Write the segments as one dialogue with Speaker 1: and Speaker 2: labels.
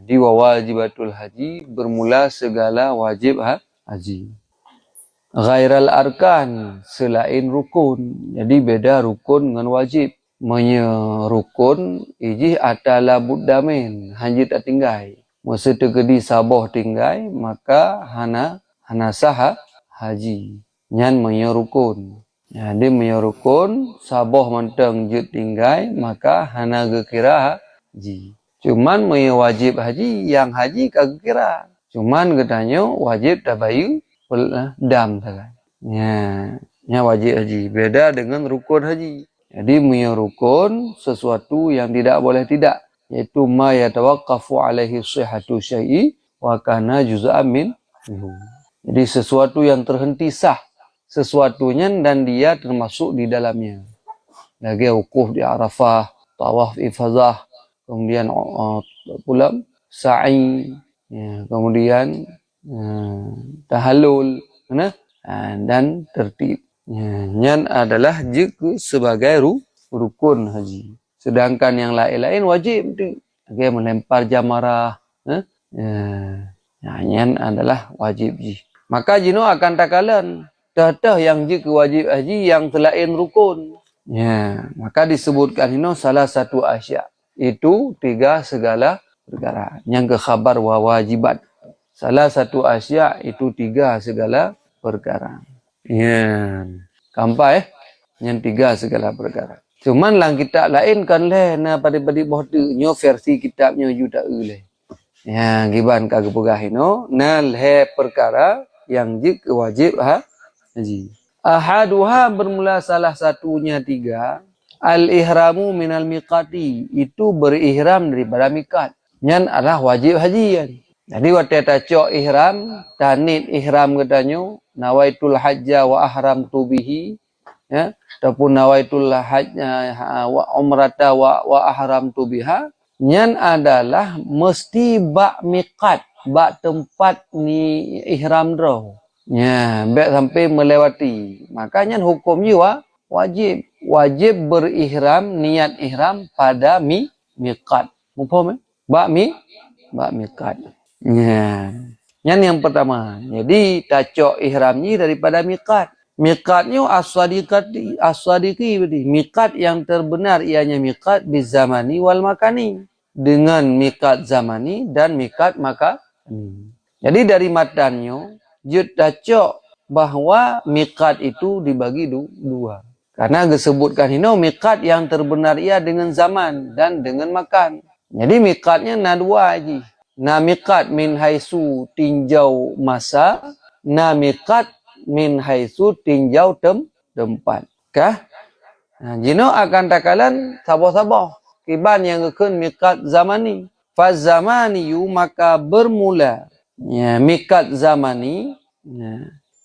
Speaker 1: Di wajibatul haji bermula segala wajib haji. Ghairal arkan selain rukun. Jadi beda rukun dengan wajib. Rukun iji atala buddamin haji tak tinggai. Masa tegedi sabah tinggai maka hana sah haji. Nyan rukun. Jadi rukun sabah mentang jut tinggai maka hana gekira haji. Cuman wajib haji yang haji kagak kira. Cuman katanya wajib tabayu dam saja. Ya wajib haji beda dengan rukun haji. Jadi rukun sesuatu yang tidak boleh tidak, yaitu ma yatawaqqafu alaihi sihhatu syai'i wa kana juz'an min. Jadi sesuatu yang terhenti sah sesuatunya dan dia termasuk di dalamnya. Lagi wukuf di Arafah, tawaf ifadah, kemudian pula sa'i, ya, kemudian tahallul, dan tertib. Yang adalah juga sebagai rukun haji. Sedangkan yang lain-lain wajib. Okay, melempar jamarah, yang adalah wajib. Maka jino akan takalan datah yang juga wajib haji yang selain rukun. Ya, maka disebutkan ini salah satu asya. Itu 3 segala perkara. Yang ke khabar wa wajibat. Salah satu asya itu 3 segala perkara. Ya, kampai yang 3 segala perkara. Cuman lang kitab lain kan leh na pada-pada bohdenya versi kitabnya juga leh. Ya, giban kagak pegahino na leh perkara yang juga wajib haji. Ahaduha bermula salah satunya 3. Al-ihramu minal miqati. Itu berihram daripada miqat. Yang adalah wajib haji. Jadi waktu tacok ihram, tanit ihram katanya, nawaitul hajja wa ahram tubihi. Ya, ataupun nawaitul hajja wa umrata wa ahram tubiha. Yang adalah mesti bak miqat, bak tempat ni ihram draw. Ya, baik sampai melewati. Makanya hukum jiwa wajib berihram, niat ihram pada miqat. Faham? Bak miqat. Ya. Yang pertama. Jadi tacok ihramnya daripada miqat. Miqatnya as-sadiqi berarti miqat yang terbenar ianya miqat bizamani wal makani. Dengan miqat zamani dan miqat makani. Jadi dari matannya jut tacok bahawa miqat itu dibagi 2. Karena disebutkan ini miqat yang terbenar ia dengan zaman dan dengan makan. Jadi miqatnya na 2 aja. Na miqat min haisu tinjau masa, na miqat min haisu tinjau tempat. Kah? Nah, jino akan takalan sabah-sabah. Kiban yang gekun miqat zamani. Faz zamani maka bermula. Ya, miqat zamani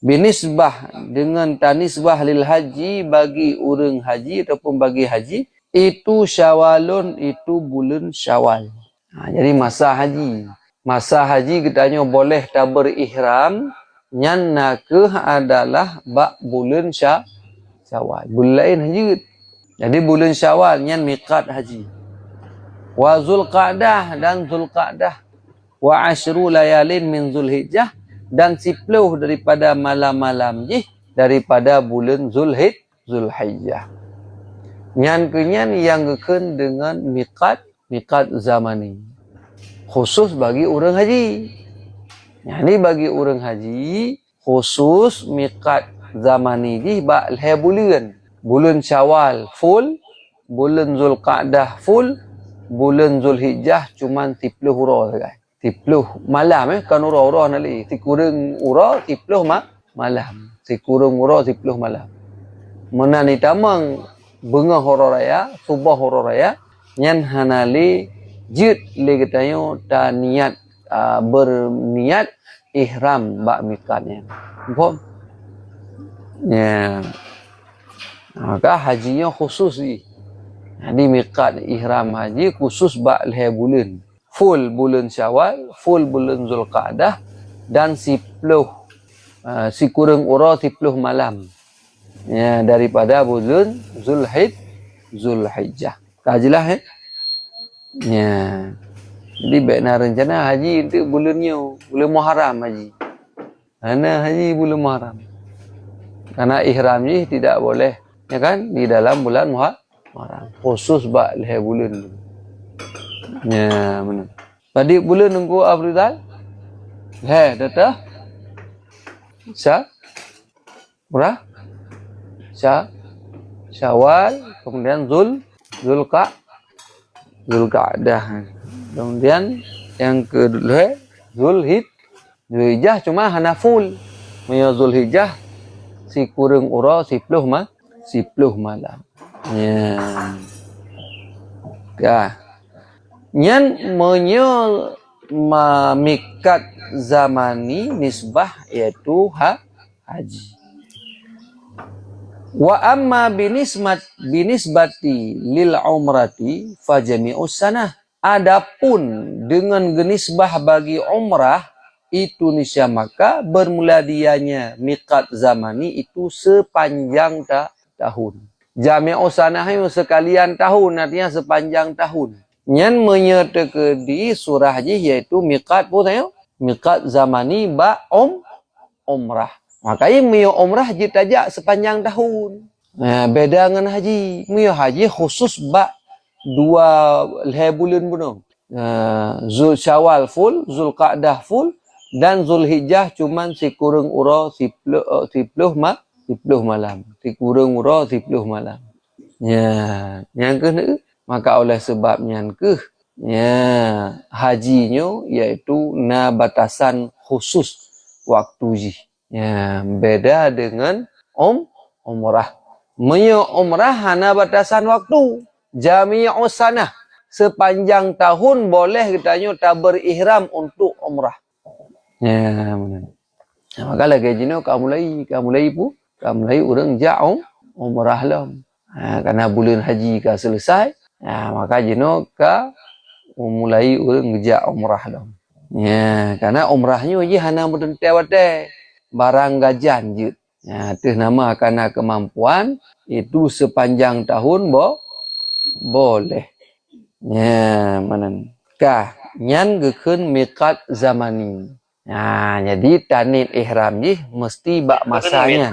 Speaker 1: binisbah dengan tanisbah lil haji bagi orang haji ataupun bagi haji itu syawalun itu bulan syawal. Jadi masa haji katanya boleh tak berihram yang nakah adalah bak bulan syawal. Bulan lain haji. Jadi bulan syawal yang miqat haji. Wa zulqa'dah dan zulqa'dah. Wa ashru layalin min zulhijjah dan 10 daripada malam-malam daripada bulan Zulhijjah. Nyan yang gekun dengan miqat zamani. Khusus bagi orang haji. Jadi bagi orang haji khusus miqat zamani di ba bulan. Bulan Syawal full, bulan Zulqa'dah full, bulan Zulhijjah cuma 10 huruf saja. 10 malam kan ura-ura nali. Tikurang ura 10 malam. Tikurang ura 10 malam. Menani tamang bunga horo raya, subah horo raya, nyan hanali jid le katanya ta niat berniat ihram bak miqatnya. Faham? Ya. Maka hajinya khusus ni. Jadi miqat ihram haji khusus bak bulan. Full bulan Syawal, full bulan Zulqa'dah dan 10 si kurang ura 10 malam. Ya, daripada bulan Zulhijjah. Kajilah ya. Jadi baiklah rencana haji untuk bulan Muharram haji. Karena haji bulan Muharram. Karena ihram ni tidak boleh, ya kan, di dalam bulan Muharram. Khusus bak leh bulan tu. Ya, benar. Pada bulan nunggu Abrizal? Datang? Berapa? Syawal, kemudian Zulqa'dah. Kemudian yang kedua Zulhijjah cuma hana full. Maya Zulhijjah si kurang ura 10 malam. Ya. Nyan mikat zamani nisbah iaitu haji. Wa amma binisbati lil umrati fajami'us sanah. Adapun dengan genisbah bagi umrah itu nisya maka bermula dianya miqat zamani itu sepanjang tahun. Jami'us sanah itu sekalian tahun, artinya sepanjang tahun. Yang menyertakan di surah haji iaitu miqat zamani umrah. Makanya miyo umrah jitajak sepanjang tahun. Beda dengan haji. Miyo haji khusus bak 2 bulan bunuh. Zul Syawal full, Zulqa'dah full, dan Zulhijjah cuman si kurang ura 10 malam. Si kurang ura 10 malam. Ya, yang kena maka oleh sebabnya hajinya iaitu na batasan khusus waktu ji. Ya, beda dengan umrah. Umrah hana batasan waktu. Jami'us sanah. Sepanjang tahun boleh katanya tak berihram untuk umrah. Ya, benar. Maka lagi jino kamu mulai orang jauh umrah lah. Karena bulan haji ka selesai, maka jino ka mulai orang ngejak umrah lah. Ya, karena umrahnya je hana bertentai-tentai. Barang gajan je. Itu nama karena kemampuan itu sepanjang tahun boleh. Ya, mana? Kah nyan gekeun miqat zamani. Jadi tanit ihram je mesti bak masanya.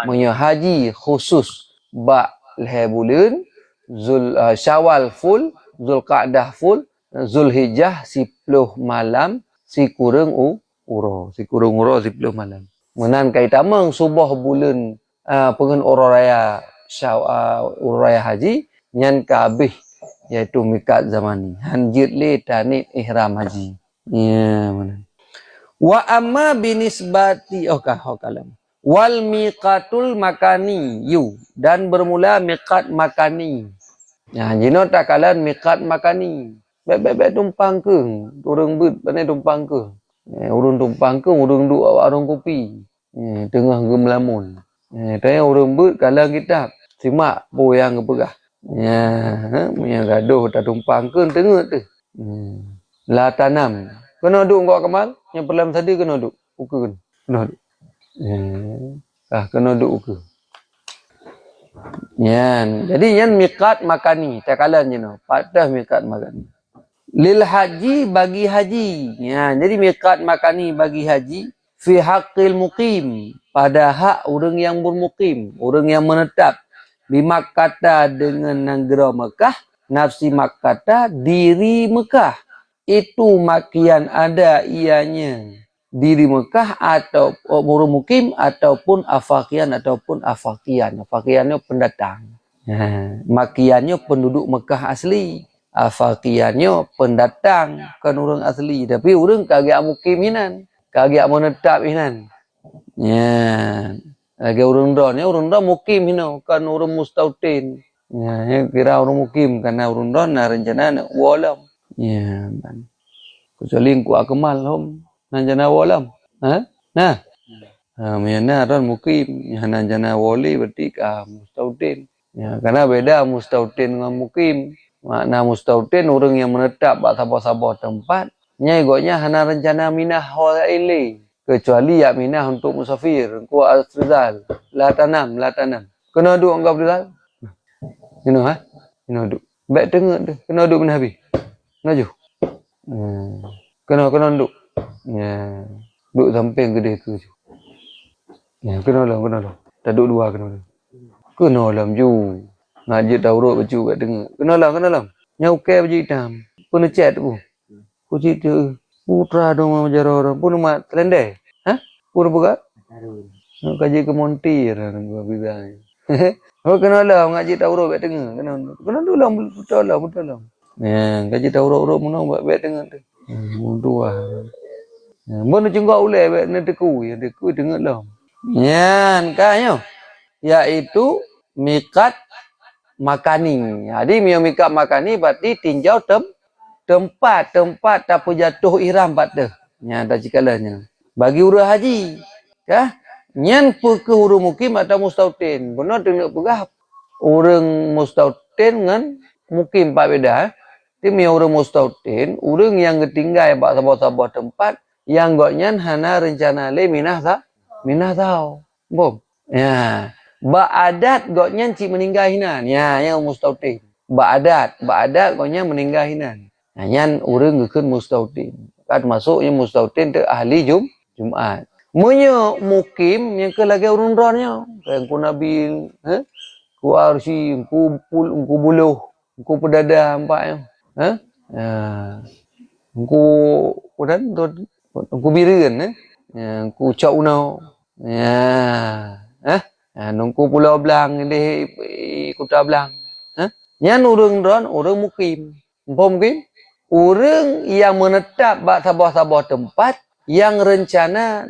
Speaker 1: Munyo haji khusus bak leh bulan Syawal full, Zulqa'dah full, Zulhijjah 10 malam, si kurang uro 10 malam. Menan kaitamang subah bulan pengen uraya uraya haji nyan kabeh iaitu miqat zamani. Hanjit le tanit ihram haji. Ya, menan. Wa amma binisbati kalam. Wal miqatul makani dan bermula miqat makani. Jino takalan miqat makani. Baik tumpang ke, orang bet pandai tumpang ke. Urung tumpang ke, urung duk warung kopi. Tengah gemelamun. Tanya orang bet kalang kitab. Simak po yang kepegah. Punya gaduh tak tumpang ke tengah tu. La tanam. Kena duk kau Kamal? Yang pelam tadi kena duk. Uka kena duk. Kena duk uka. Jadi yang miqat makani. Takalan je no. Patah miqat makani. Lil haji bagi haji. Jadi miqat makani bagi haji. Fi haqqil muqim. Pada hak orang yang bermukim. Orang yang menetap. Di Makkah dengan negara Mekah. Nafsi Makkah diri Mekah. Itu makian ada ianya diri Mekah atau mukim ataupun afakian ataupun afakian. Afakiannya pendatang. Makiannya penduduk Mekah asli. Afakiannya pendatang kan orang asli. Tapi orang kagak mukimin, kagak menetap inan. Lagi orang dah mukim kan orang mustautin. Kira orang mukim karena orang dah rencana walam. Kecuali ku akmal hom nanjana walam. Miana ran mukim nanjana wali berarti mustautin. Karena beda mustautin dengan mukim. Makna mustautin orang yang menetap bak sabah-sabah tempat. Igotnya hana rencana minah halaili. Kecuali ya minah untuk musafir. Ku Afrizal. La tanam. Kena duk engkau Afrizal? Kena duk. Baik tengok tu. Kena duk benar habis. Ngaju. Kena duk. Ya. Duk samping gede tu. Ya, kena lah. Tak duk dua kena. Kena lah ju. Ngaji tauruk baju kat dengar. Kena lah. Nyau ke baju hitam. Pun chat tu. Ku cerita putra dong mengajar orang pun mak telendai. Ha? Pun buka? Nak kaji ke Monti orang gua bilang. Oh kena lah ngaji tauruk kat dengar. Kena tu lah betul lah. Ya, kaji tauruk mana buat kat dengar tu. Dua. Mana cengkak ulai kat nak deku dengar lah. Yan kanyo. Yaitu mikat makani. Jadi mikat makani berarti tinjau tempat apa jatuh ihram pada. Ya dah cikalanya. Bagi urang haji, ya. Nyan ke huru mukim atau mustautin. Benar tengok pegah. Urang mustautin dengan mukim pak beda. Ti urang mustautin, urang yang ketinggal bak sabah-sabah tempat yang goknyan hana rencana le minah tau. Bom. Ya. Ba adat goknyan cik meninggal hinan. Ya, yang mustautin. Ba adat goknyan meninggal hinan. Nah, yan urang gekeun mustautin. Kan masuknya mustautin tu ahli Jumat. Munyo mukim yang ke lagi urun-urunnya. Kayak ku nabil, ku arsi, ku buluh, ku pedada empaknya. Ku bireun, ku cak unau. Nungku Pulau Blang di Kuta Blang. Yan urang mukim. Mukim? Urang yang menetap bak sabah-sabah tempat yang rencana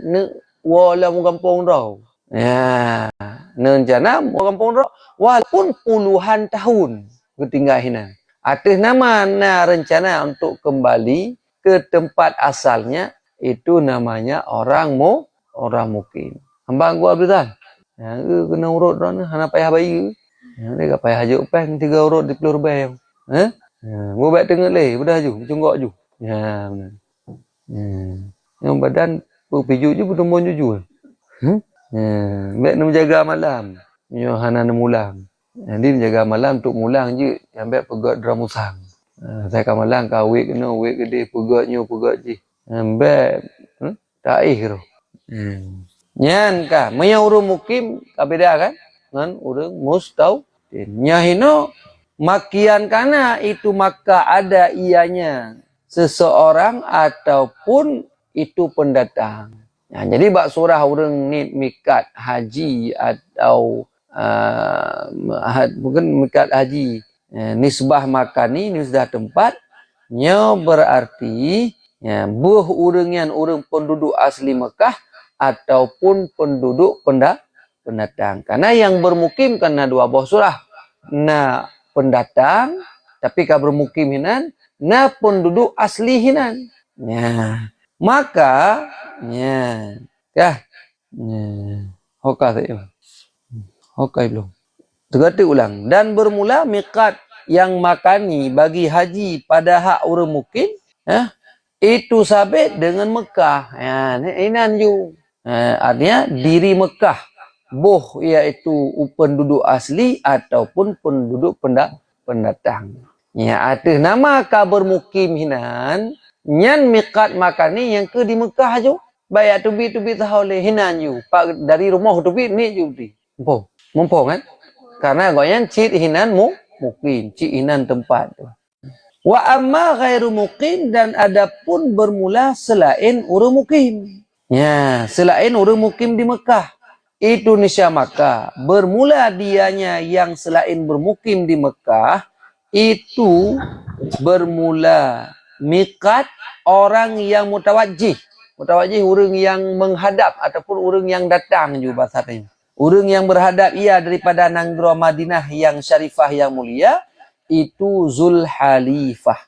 Speaker 1: wala mu kampung rau. Ya, rencana mu kampung rau walaupun puluhan tahun ketinggalan. Atas nama rencana untuk kembali ke tempat asalnya itu namanya orang mukim. Hamba gua betul. Ya, kena urut ron hana payah bayi. Ya, dia payah hajuk peng 3 urut di pelur bayang. Gua baik tengok leh, bedah ju, cunggok ju. Ya, benar. Yang badan piju je bertemu jujur. Baik nak menjaga malam. Yo hana nak mulang. Jadi menjaga malam untuk mulang je, ambil pegot dramusang. Saya kan malang ka wek gede pegot je. Ambil taih tu. Nyan ka, maya urang mukim ka beda kan? Ngan urang mustautin. Nyahino makian kana itu maka ada ianya seseorang ataupun itu pendatang. Nah, jadi bak surah urang ni mikat haji atau bukan mikat haji nisbah makani nisbah tempat nya berarti buh urang penduduk asli Mekah ataupun penduduk pendatang. Karena yang bermukim kena dua buah surah. Na pendatang tapi ka bermukim hinan na penduduk asli hinan. Ya. Maka Hokai belum. Tergati ulang. Dan bermula miqat yang makani bagi haji pada hak urang mukim itu sabit dengan Mekah. Ya, inan ju. Artinya diri Mekah. Boh iaitu penduduk asli ataupun penduduk pendatang. Ya, atas nama ka bermukim hinan, nyan miqat makani yang ke di Mekah ju. Baik tubi tahu le hinan ju. Pak dari rumah tubi ni ju di. Mumpung kan? Karena goyan cit hinan mukim, cit hinan tempat tu. Wa amma ghairu muqim dan adapun bermula selain urang mukim. Ya, selain urang mukim di Mekah. Itu nisya Makkah. Bermula dianya yang selain bermukim di Mekah, itu bermula miqat orang yang mutawajjih. Mutawajjih orang yang menghadap ataupun orang yang datang juga bahasanya. Orang yang berhadap ia daripada Nanggro Madinah yang syarifah yang mulia, itu Zulhulaifah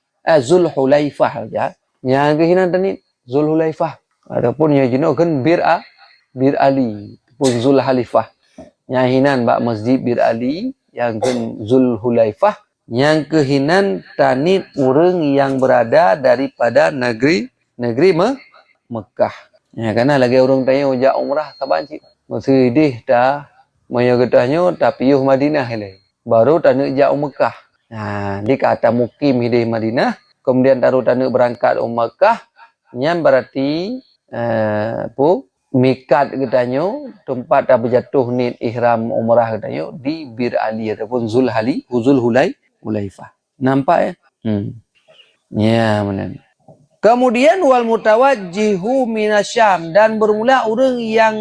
Speaker 1: ya. Yang kehinan tadi Zulhulaifah ataupun yang jenuh kan Bir Ali pun Zulhulaifah. Yang hinan bak masjid Bir Ali yang kan Zulhulaifah. Yang kehinan tanit orang yang berada daripada negeri Mekah. Ya karena lagi orang tanya ujak umrah saban cik. Masih dih dah maya getahnya tapi yuh Madinah le. Baru tanit jak Mekah. Nah, di kata mukim di Madinah kemudian taruh tanda berangkat Mekah, nyan berarti mikat katanya tempat dah berjatuh ni ihram umrah katanya di Bir Ali ataupun Hulaifah. Nampak ya? Ya, benar. Kemudian wal mutawajjihu minasyam, dan bermula orang yang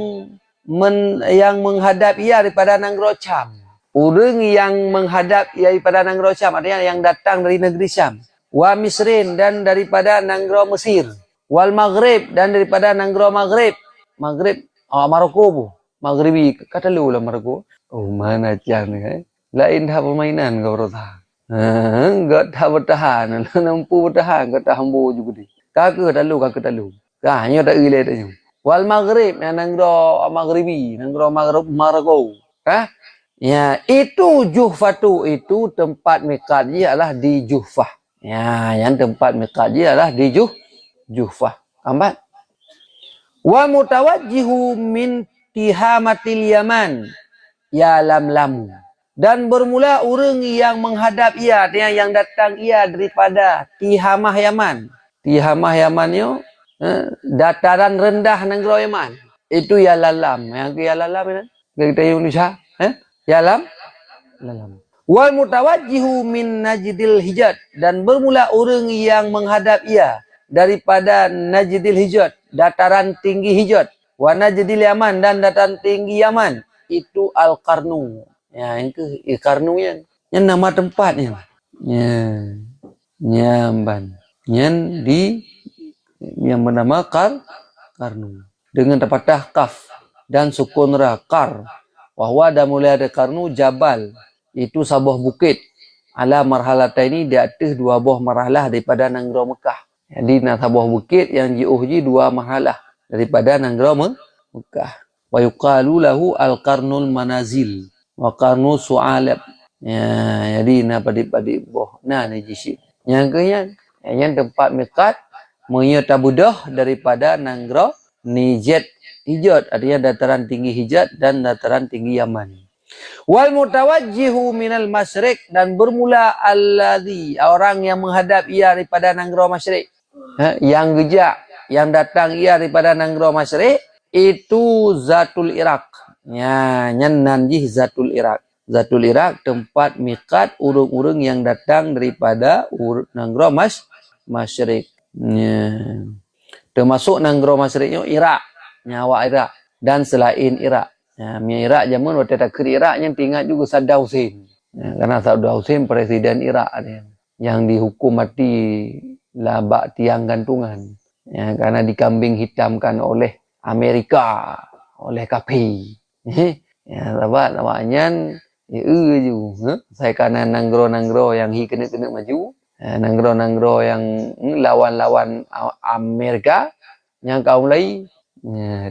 Speaker 1: menghadap ia daripada negeri Syam. Orang yang menghadap ia daripada negeri Syam, artinya yang datang dari negeri Syam. Wa Misrin, dan daripada negeri Mesir. Wal Maghrib, dan daripada negeri Maghrib. Maghrib, Maroko bu. Maghribi, kata lu lah Maroko. Oh, mana cang ni, lain dah permainan kau rasa. Enggak tak bertahan, nampu bertahan, kata hambu juga di. Kakak talu. Hanya tak gila tanya. Wal Maghrib, yang negeri Maghribi, negeri Maroko. Ya, itu Juhfatu, itu tempat miqat dia adalah di Juhfah. Ya, yang tempat miqat dia adalah di Juhfah. Nampak? Wa mutawajjihu min tihamatil Yaman, ya lam. Dan bermula orang yang menghadap ia, yang datang ia daripada Tihamah Yaman. Tihamah Yamannya dataran rendah negeri Yaman. Itu ya lalam. Yang ya lalam ni, kita Indonesia, ya lam. Wal mutawajjihu min Najdil Hijaz, dan bermula orang yang menghadap ia daripada Najdil Hijaz, dataran tinggi Hijaz. Wa Najdil Yaman, dan dataran tinggi Yaman. Itu Al-Qarnu. Ya, itu Qarnu yang nama tempatnya. Ya. Nyamban. Yang bernama Qarnu. Dengan terpatah kaf dan sukun ra Qar. Bahwa dah mulai ada Qarnu Jabal. Itu sebuah bukit. Ala marhalata ini di atas dua buah marhalah daripada negeri Mekah. Jadi nak sebuah bukit yang jauh dua marhalah daripada negeri Mekah. Wa yuqalu lahu al-Qarnul Manazil. Wa Qarnu Su'alab. Ya, jadi nak padik-padik boh. Nah ni jisi. Yang tempat miqat menyatabudah daripada negeri Hijaz, artinya dataran tinggi Hijaz dan dataran tinggi Yaman. Wal mutawajjihu minal masyriq, dan bermula alladhi, orang yang menghadap ia daripada negeri masyriq. Yang gejak, yang datang ia daripada negeri masyriq, itu Zatul Iraq. Ya, nanjih Zatul Iraq. Zatul Iraq tempat miqat urung-urung yang datang daripada negeri masyriq. Ya. Termasuk negeri masyriqnya Iraq, nyawa Iraq dan selain Iraq. Ya, Iraq zaman waktu tak ke Iraq yang tinggal juga Saddam Hussein. Ya, karena Saddam Hussein presiden Iraq dia, yang dihukum mati labak tiang gantungan. Ya, karena dikambing hitamkan oleh Amerika, oleh KP. Ya, namanya saya kanan nanggro yang kena maju. Nanggro yang lawan Amerika yang kau mulai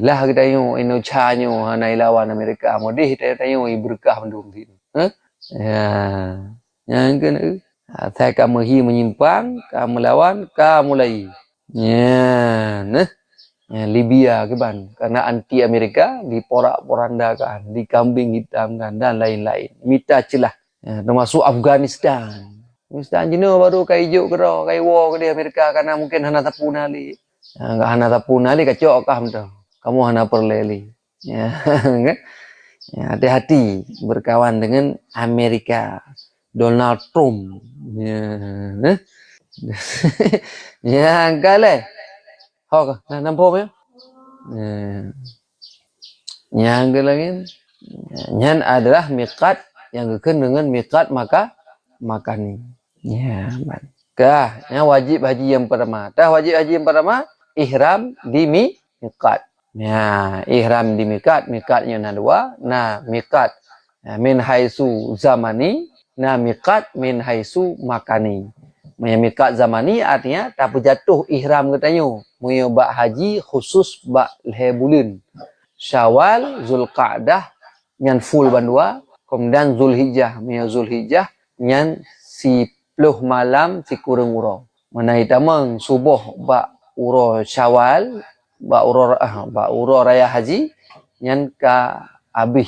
Speaker 1: lah kita tengok Indonesia nyo hanai lawan Amerika modih kita tengok berkah mendung gitu. Ya, yang kena saya kamu menyimpang, kamu lawan, kamu mulai. Ya, Libya ke ban, karena anti Amerika diporak-porandakan, dikambing hitamkan dan lain-lain. Minta celah. Ya, termasuk Afghanistan. Afghanistan jenuh baru kai hijau ke ro, kai war ke di Amerika karena mungkin hana tapu nali. Enggak hana tapu nali kacok kah mendo. Kamu hana perleli. Ya, kan? Ya, hati-hati berkawan dengan Amerika. Donald Trump. Ya. Ya, kale. Hok, nampak ya? Yang lagi, yang adalah miqat yang kekun dengan miqat maka makan. Ya, kah? Yang wajib haji yang pertama. Dah wajib haji yang pertama, ihram di miqat. Ya, ihram di miqat. Miqatnya ada dua. Nah, miqat min haisu zamani. Nah, miqat min haisu makani. Miqat zamani artinya tak berjatuh ihram katanya. Bak haji khusus bak bulan Syawal, Zulqa'dah nyan full bandua, kemudian Zulhijjah, Zulhijjah nyan 10 malam si kurang uro. Mana hitamang subuh bak uro Syawal, bak uro raya haji nyan ka abih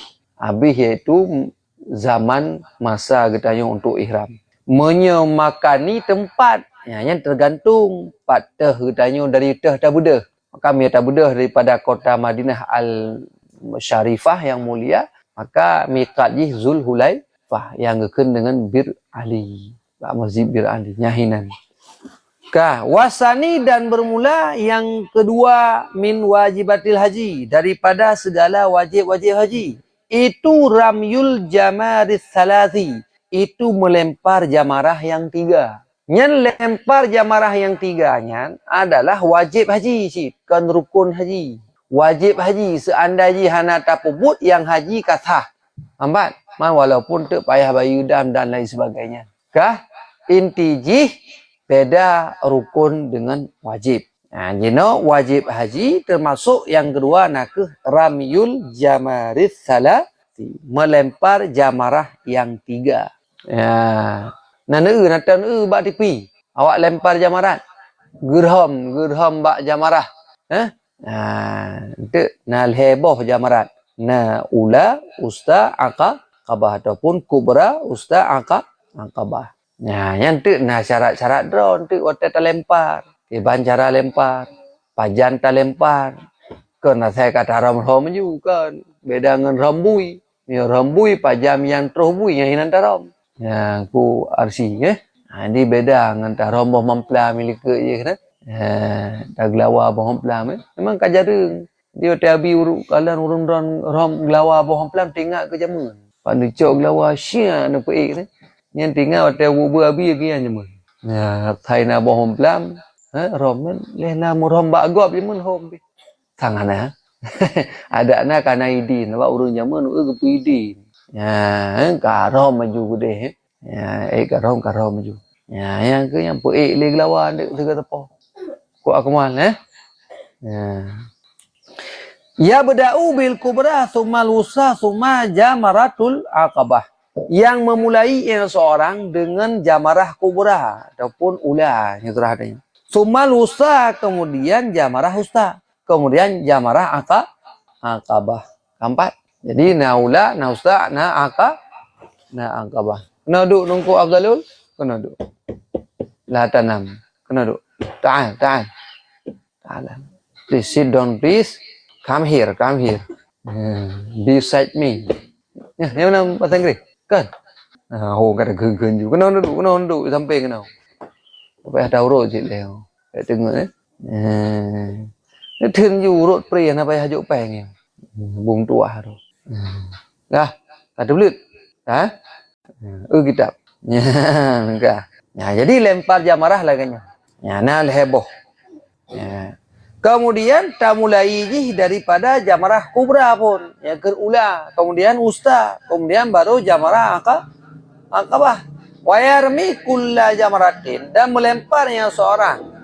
Speaker 1: iaitu zaman masa katanya untuk ihram. Menyemakani tempat Ya, yang tergantung patah tanya dari teh tabudah. Kami tabudah daripada kota Madinah Al-Syarifah yang mulia, maka miqat ji Zulhulaifah yang gekeun dengan Bir Ali. Masjid Bir Ali nyahinan. Wasani dan bermula yang kedua min wajibatil haji daripada segala wajib-wajib haji. Itu ramyul jamaris salasi. Itu melempar jamarah yang 3. Yang lempar jamarah yang 3-nya adalah wajib haji, kan rukun haji. Wajib haji seandainya hana tapubut yang haji kasah. Ambat, walaupun tak payah bayu dam dan lain sebagainya. Inti jih beda rukun dengan wajib. Nah, wajib haji termasuk yang kedua nakeh ramyul jamaris salasi, melempar jamarah yang 3. Ya. Natan bak tipi. Awak lempar jamarat. Gerham bak jamarah. Nal heboh jamarat. Ula usta aqabah ataupun kubra usta aqabah. Yang tu syarat-syarat drone tu waktu ta lempar. Tiban cara lempar. Pajan ta lempar. Kena saya kata ram ju kan. Beda dengan rambui. Ya rambui pajam yang terus bui yang hinan taram. Yang ku arsi ini beda dengan ta ram boh mempla milik ke je kan. Ta glawa boh mempla memang kajareng. Dia tabi kalan urun ram glawa boh mempla tinggal ke jamun. Pandu cok glawa sia na peik kan. Yang tinggal hotel bubu abi lagi yang jamun. Ya thai na boh mempla ram leh na muram bak gop jamun hom. Tangan ada na kana idin wa urun jamun ke idin. Ya, karom maju gede. Ya, karom maju. Ya, yang ke yang peik le gelawan dek segala tepo. Ku akmal Ya bada'u bil kubra summa lusa summa jamaratul aqabah. Yang memulai yang seorang dengan jamarah kubra ataupun ula yang terakhirnya. Summa lusa kemudian jamarah usta. Kemudian jamarah aqabah. Keempat. Jadi naula, nausta, aqabah. Kena duduk nungku Afdalul? Kena duduk. La tanam. Kena duduk. Ta'al. Please sit down, please. Come here. Beside me. Ya, yang mana bahasa Inggeris? Kan? Kata gen juga. Kena duduk sampai kena. Apa ada urut je leh. Tengok Nó thiên dù rốt pri na bay hajuk peng. Bung tua tu. Ada belut. Kitab. Jadi lempar jamarah laganya. Nal heboh. Kemudian tamulai daripada jamarah kubra pun. Yang kerula. Kemudian usta. Kemudian baru jamarah aqabah. Wa yarmi kulla jamaratin. Dan melemparnya seorang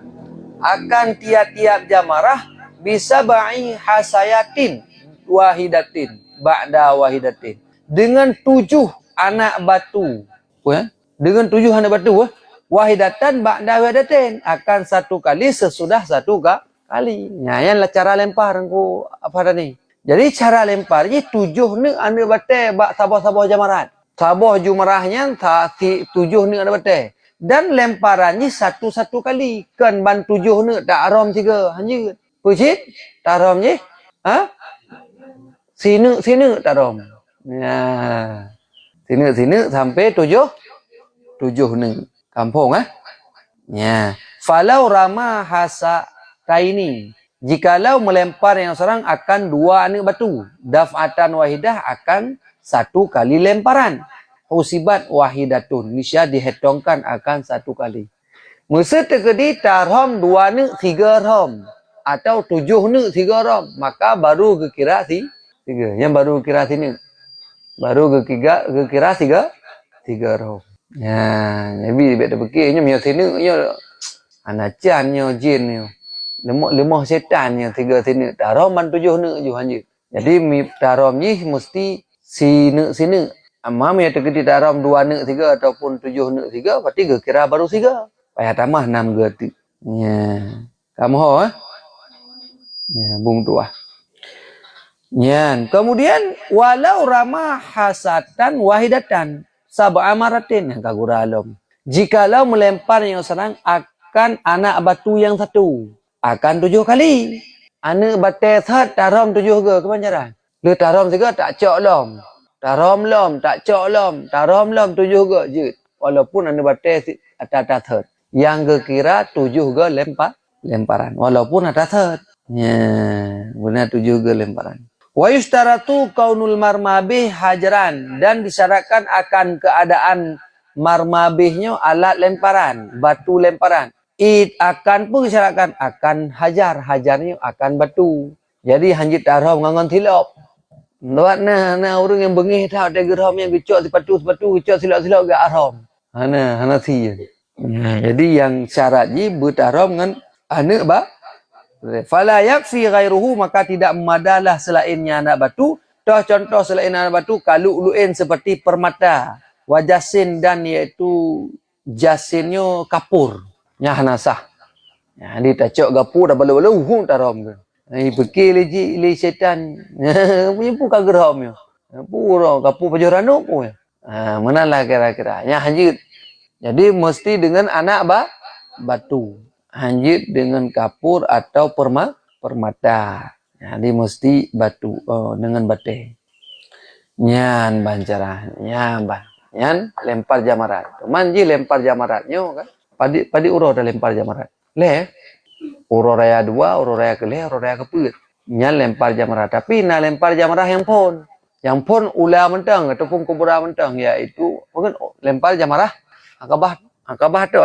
Speaker 1: akan tiap-tiap jamarah bisa ba'i hasayatin wahidatin ba'da wahidatin. Dengan 7 anak batu. Dengan 7 anak batu. Wahidatan ba'da wahidatin. Akan satu kali sesudah satu kali. Yang cara lempar aku apa tadi. Jadi cara lempar ni 7 ni anak batu bak sabah-sabah jamarat. Sabah jumarahnya 7 ni anak batu. Dan lemparannya satu-satu kali. Kan ban 7 ni tak aram 3. Hanya pucit tarom je. Sini tarom. Sini sampai 7 ni. Kampung Falau rama hasa kaini. Jikalau melempar yang seorang akan 2 anak batu. Daf'atan wahidah akan 1 kali lemparan. Usibat wahidatun. Nisya dihitungkan akan 1 kali. Masa terjadi tarom 2 ni 3 rom. Atau 7 ni 3 rom. Maka baru kekira 3. Yang baru kekira sini. Baru kekira 3 rom. Jadi betul bekirnya mio sini nyo anacan nyo jin nyo. Lemah setan nyo 3 sini. Tarom man 7 ni je hanya. Jadi tarom ni mesti sini. Amam ya terjadi tarom 2 ni 3 ataupun 7 ni 3. Berarti kekira baru 3. Payah tambah 6 gerti. Kamu ho bung tua. Kemudian walau rama hasatan wahidatan sab'a maratin kagura alam. Jikalau melempar yang serang akan anak batu yang satu, akan 7 kali. Anak batu third tarom 7 ke pancaran. Le tarom juga tak cok lom. Tarom lom, tak cok lom. Tarom lom 7 ke je. Walaupun anak batu atas third. Yang kira 7 ke lemparan. Walaupun atas third. Ya, benar 7 ke lemparan. Wa yustaratu kaunul marmabih hajaran, dan disyaratkan akan keadaan marmabihnya alat lemparan, batu lemparan. Akan pun disyaratkan akan hajarnya akan batu. Jadi hanjit tarom ngangon tilop. Buat nah orang yang bengih tahu ada geram yang gecok sepatu gecok silap-silap ke arom. Hana si. Jadi yang syaratnya bertarom dengan anak fala yakfi ghairuhu, maka tidak memadalah selainnya anak batu. Contoh selain anak batu kalu'lu'in seperti permata, wajasin, dan iaitu jasinnya kapur. Nya hanasah. Ya, dia tacok kapur dah balu-balu tarom ke. Ai bekil li syaitan. Punya buka geramnya. Pura kapur pajoran pun. Manalah kira-kira. Ya hanjit. Jadi mesti dengan anak batu. Hanjit dengan kapur atau permata. Jadi mesti batu dengan bate. Nyan bancara, nyan ban. Nyan lempar jamarat. Manji lempar jamaratnya kan. Padi uro dah lempar jamarat. Le. Uro raya 2, uro raya ke le, uro raya ke put. Nyan lempar jamarat. Tapi nak lempar jamarat yang pon. Yang pon ulah mentang ataupun kubura mentang, iaitu mungkin lempar jamarat akabah tu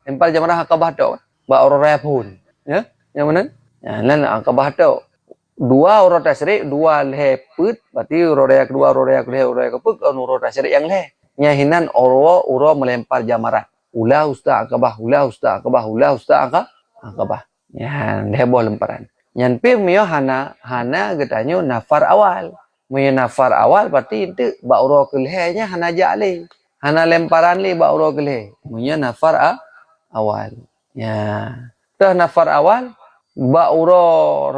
Speaker 1: lempar jamarat akabah tu. Ba orang raya pun. Ya, yang mana? Ya, lan akabah tu. 2 orang tasyrik, 2 leput, berarti orang raya kedua, orang raya kedua, orang raya keput, orang tasyrik yang leh. Nyahinan orang melempar jamarat. Ulah ustaz akabah, ulah ustaz akabah, ulah ustaz akabah. Ya, heboh lemparan. Yang pir mio hana getanyo nafar awal. Mio nafar awal berarti itu ba orang kelehnya hana jale. Hana lemparan li ba orang keleh. Mio nafar awal. Ya, dah nafar awal, ba uro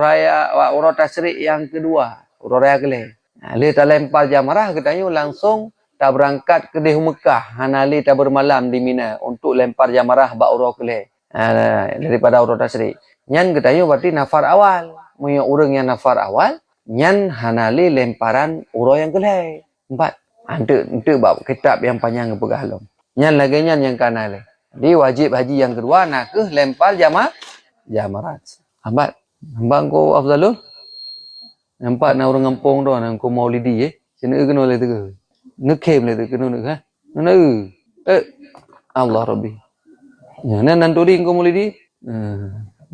Speaker 1: tasyrik yang kedua, uro raya keleh. Li tak lempar jamarah katanya langsung tak berangkat ke Mekah, hanali tak bermalam di Mina untuk lempar jamarah ba uro keleh. Daripada uro tasyrik. Nyan katanya berarti nafar awal. Munya orang yang nafar awal, nyan hanali lemparan uro yang keleh. 4. Itu bab kitab yang panjang ke pegalom. Nyan lagi nyan yang kanale. Jadi wajib haji yang kedua nak ke lempar jamarat. Hambat ko afdalul. Nampak nak orang kampung tu nak ko maulidi Sini kena le tu. Nekem le tu kena ha. Mana Allah Rabbi. Ya nan turi ko maulidi.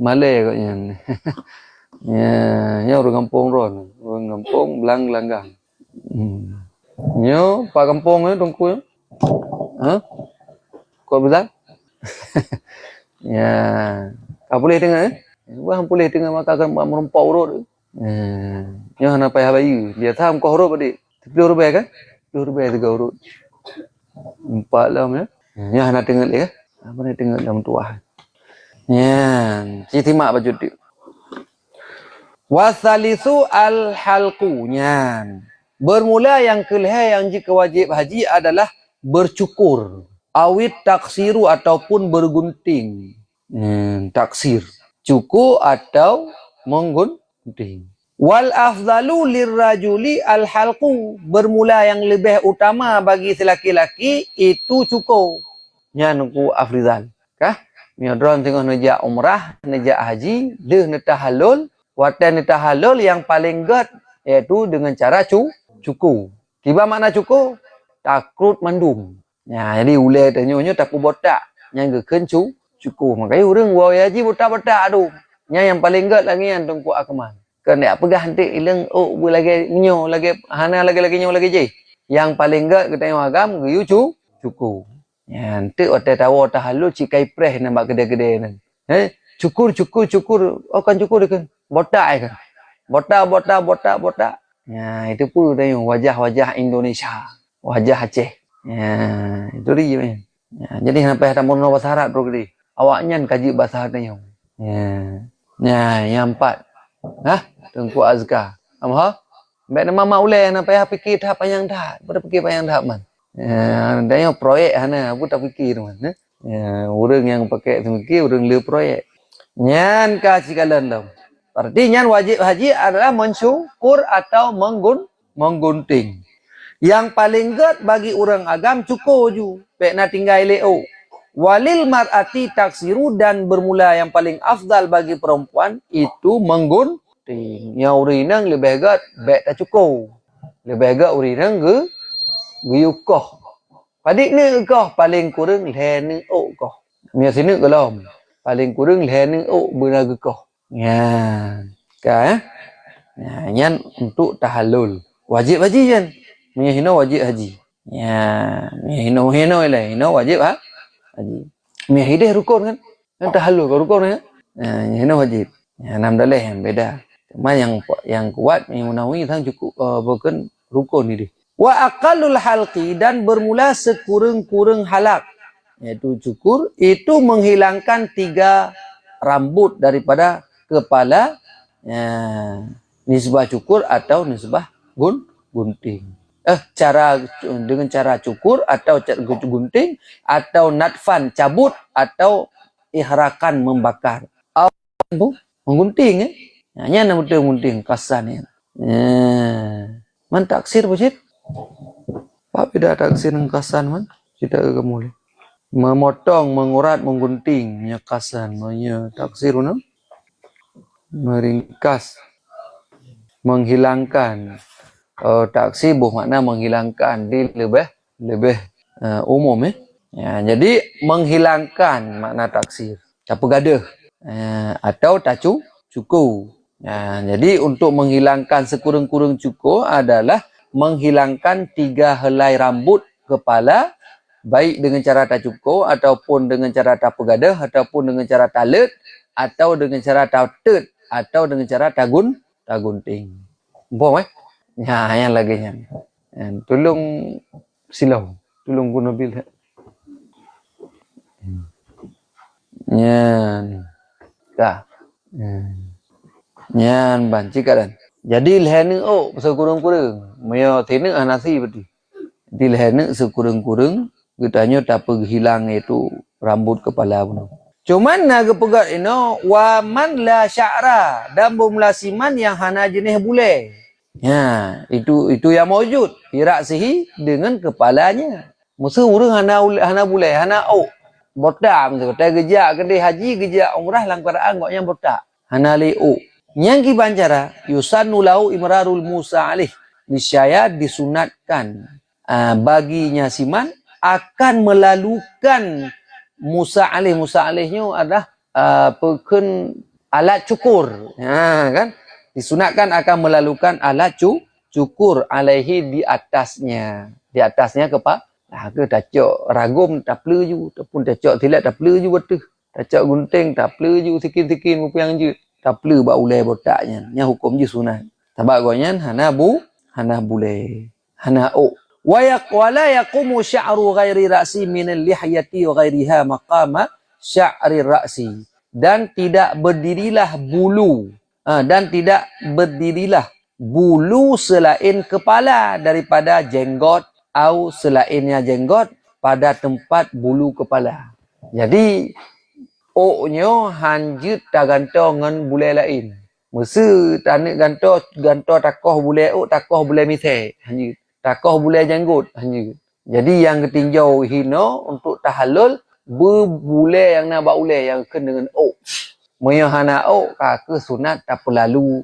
Speaker 1: Malay ko yan. Ya orang kampung tu. Orang kampung belang-belanggang. Nyo pak kampung tungku. Ha? Kau betul? Ya, tak boleh dengar Bukan boleh dengar makan merempau urut. Yang nak payah bayi. Dia tahu kau huruf adik. RM10 kan? RM10 3 urut. 4 lah ya. Yang nak dengar dia. Apa nak dengar dalam tuah. Ya, citimak baju dia. Wasalisu al-halqu. Bermula yang kelihai yang jika wajib haji adalah bercukur. Awit taksiru ataupun bergunting. Taksir. Cukur atau menggunting. Wal afdalu lirrajuli al-halqu. Bermula yang lebih utama bagi lelaki-laki itu cukur. Nyanku afrizal. Kah? Miodron tengok nejak umrah, nejak haji, deh netahallul. Watan netahallul yang paling gat iaitu dengan cara cukur. Tiba makna cukur? Takrut mandum. Ya, jadi ulai tanya tapu botak yang geken cukur. Makanya orang buat haji botak-botak tu. Yang paling gat lagi yang tungku akmal. Kan dia pegah nanti ilang lagi nyo lagi hana lagi nyo lagi je. Yang paling gat kita yang agam geyu cukur. Ya, nanti otak tahu tahalul cikai preh nampak gede-gede ni. Cukur. Oh kan cukur kan. Botak kan. Botak. Ya, itu pun tanya wajah-wajah Indonesia. Wajah Aceh. Ya, itu dia. Ya, jadi sampai ada mono bahasa Arab tu gede. Awaknya kaji bahasa Arab tanya. Ya, yang 4. Tengku azkar. Amha? Baik nama ulai nak payah fikir tahap panjang dah. Pada fikir panjang dah man. Dia proyek hana, aku tak fikir mana. Orang yang pakai tu fikir orang le proyek. Nyan kasih kalian dah. Berarti nyan wajib haji adalah mensyukur atau menggunting. Yang paling get bagi orang agam cukup ju. Pek na tinggal leo. Walil mar'ati taksiru dan bermula yang paling afdal bagi perempuan itu menggunting. Yang urinang lebih get bek tak cukup. Lebih get urinang ke guyukoh. Padik ni kau paling kurang lehni oh kau. Mia sini kelom. Paling kurang lehni oh benar kau. Ya. Kan? Ya, yan untuk tahallul. Wajib haji yan. Mia hino wajib haji. Ya, mia hino lah. Hino wajib ha? Haji. Mia hideh rukun kan? Kan tahallul kau rukun kan? Ya, hino wajib. Ya, 6 dalih yang beda. Cuma yang kuat yang Nawawi tang cukup bukan rukun ni dia. Wa aqallul halqi dan bermula sekurang-kurang halak yaitu cukur itu menghilangkan 3 rambut daripada kepala nisbah cukur atau nisbah gunting. Dengan cara cukur atau gunting atau natfan cabut atau ihrakan membakar. Menggunting nya nama betul gunting kasan man taksir bujit. Pak beda taksir dengan kasan man. Kita ke mulai. Memotong, mengurat, menggunting, nyakasan, taksir no? Meringkas, menghilangkan. Taksir bermakna menghilangkan di lebih umum ya. Jadi menghilangkan makna taksir. Tak pegadah atau tak cukup. Ya, jadi untuk menghilangkan sekurang-kurang cukup adalah menghilangkan 3 helai rambut kepala baik dengan cara tak cukur ataupun dengan cara tak pegadah ataupun dengan cara talet atau dengan cara tautet atau dengan cara tagunting. Boleh ya yang lagi yang tolong silau tolong guna bil nyan dah nyan banci kadan. Jadi lehne sekurang-kurang maya tene nasi berarti. Di lehne sekurang-kurang getanya tak hilang itu rambut kepala pun. Cuman naga pegat ino wa man la sya'ra dan bumlasiman yang hana jenis bule. Ya, itu yang maujud firak sihi dengan kepalanya. Musuh orang hana bule, hana botak macam tu. Gejak kedai haji, gejak umrah langkaraan kok yang botak. Hana leo. Yang kibancara yusannu lahu imrarul Musa alih. Niscaya disunatkan baginya siman akan melalukan Musa alihnya adalah peken alat cukur. Kan? Disunatkan akan melalukan alat cukur alaihi di atasnya. Di atasnya kepala. Ke tacok ragum tak pelaju ataupun tacok tilat tak pelaju betul. Tacok gunting tak pelaju sikit-sikit muka yang je. Tak perlu buat ulai botaknya. Yang hukum je sunat. Sebab gonya hana boleh. Hana wala yaqumu sya'ru ghairi ra'si min al-lihyati wa ghairiha maqama sya'ri ra'si. Dan tidak berdirilah bulu selain kepala daripada jenggot atau selainnya jenggot pada tempat bulu kepala. Jadi oknyo hanjut tak gantung dengan bulai lain. Mesti tanik gantung takoh bulai takoh bulai misai. Hanjut. Takoh bulai jenggot. Hanjut. Jadi yang ketinjau hino untuk tahallul berbulai yang nak buat ulai yang kena dengan Moyo hana ke sunat tak perlu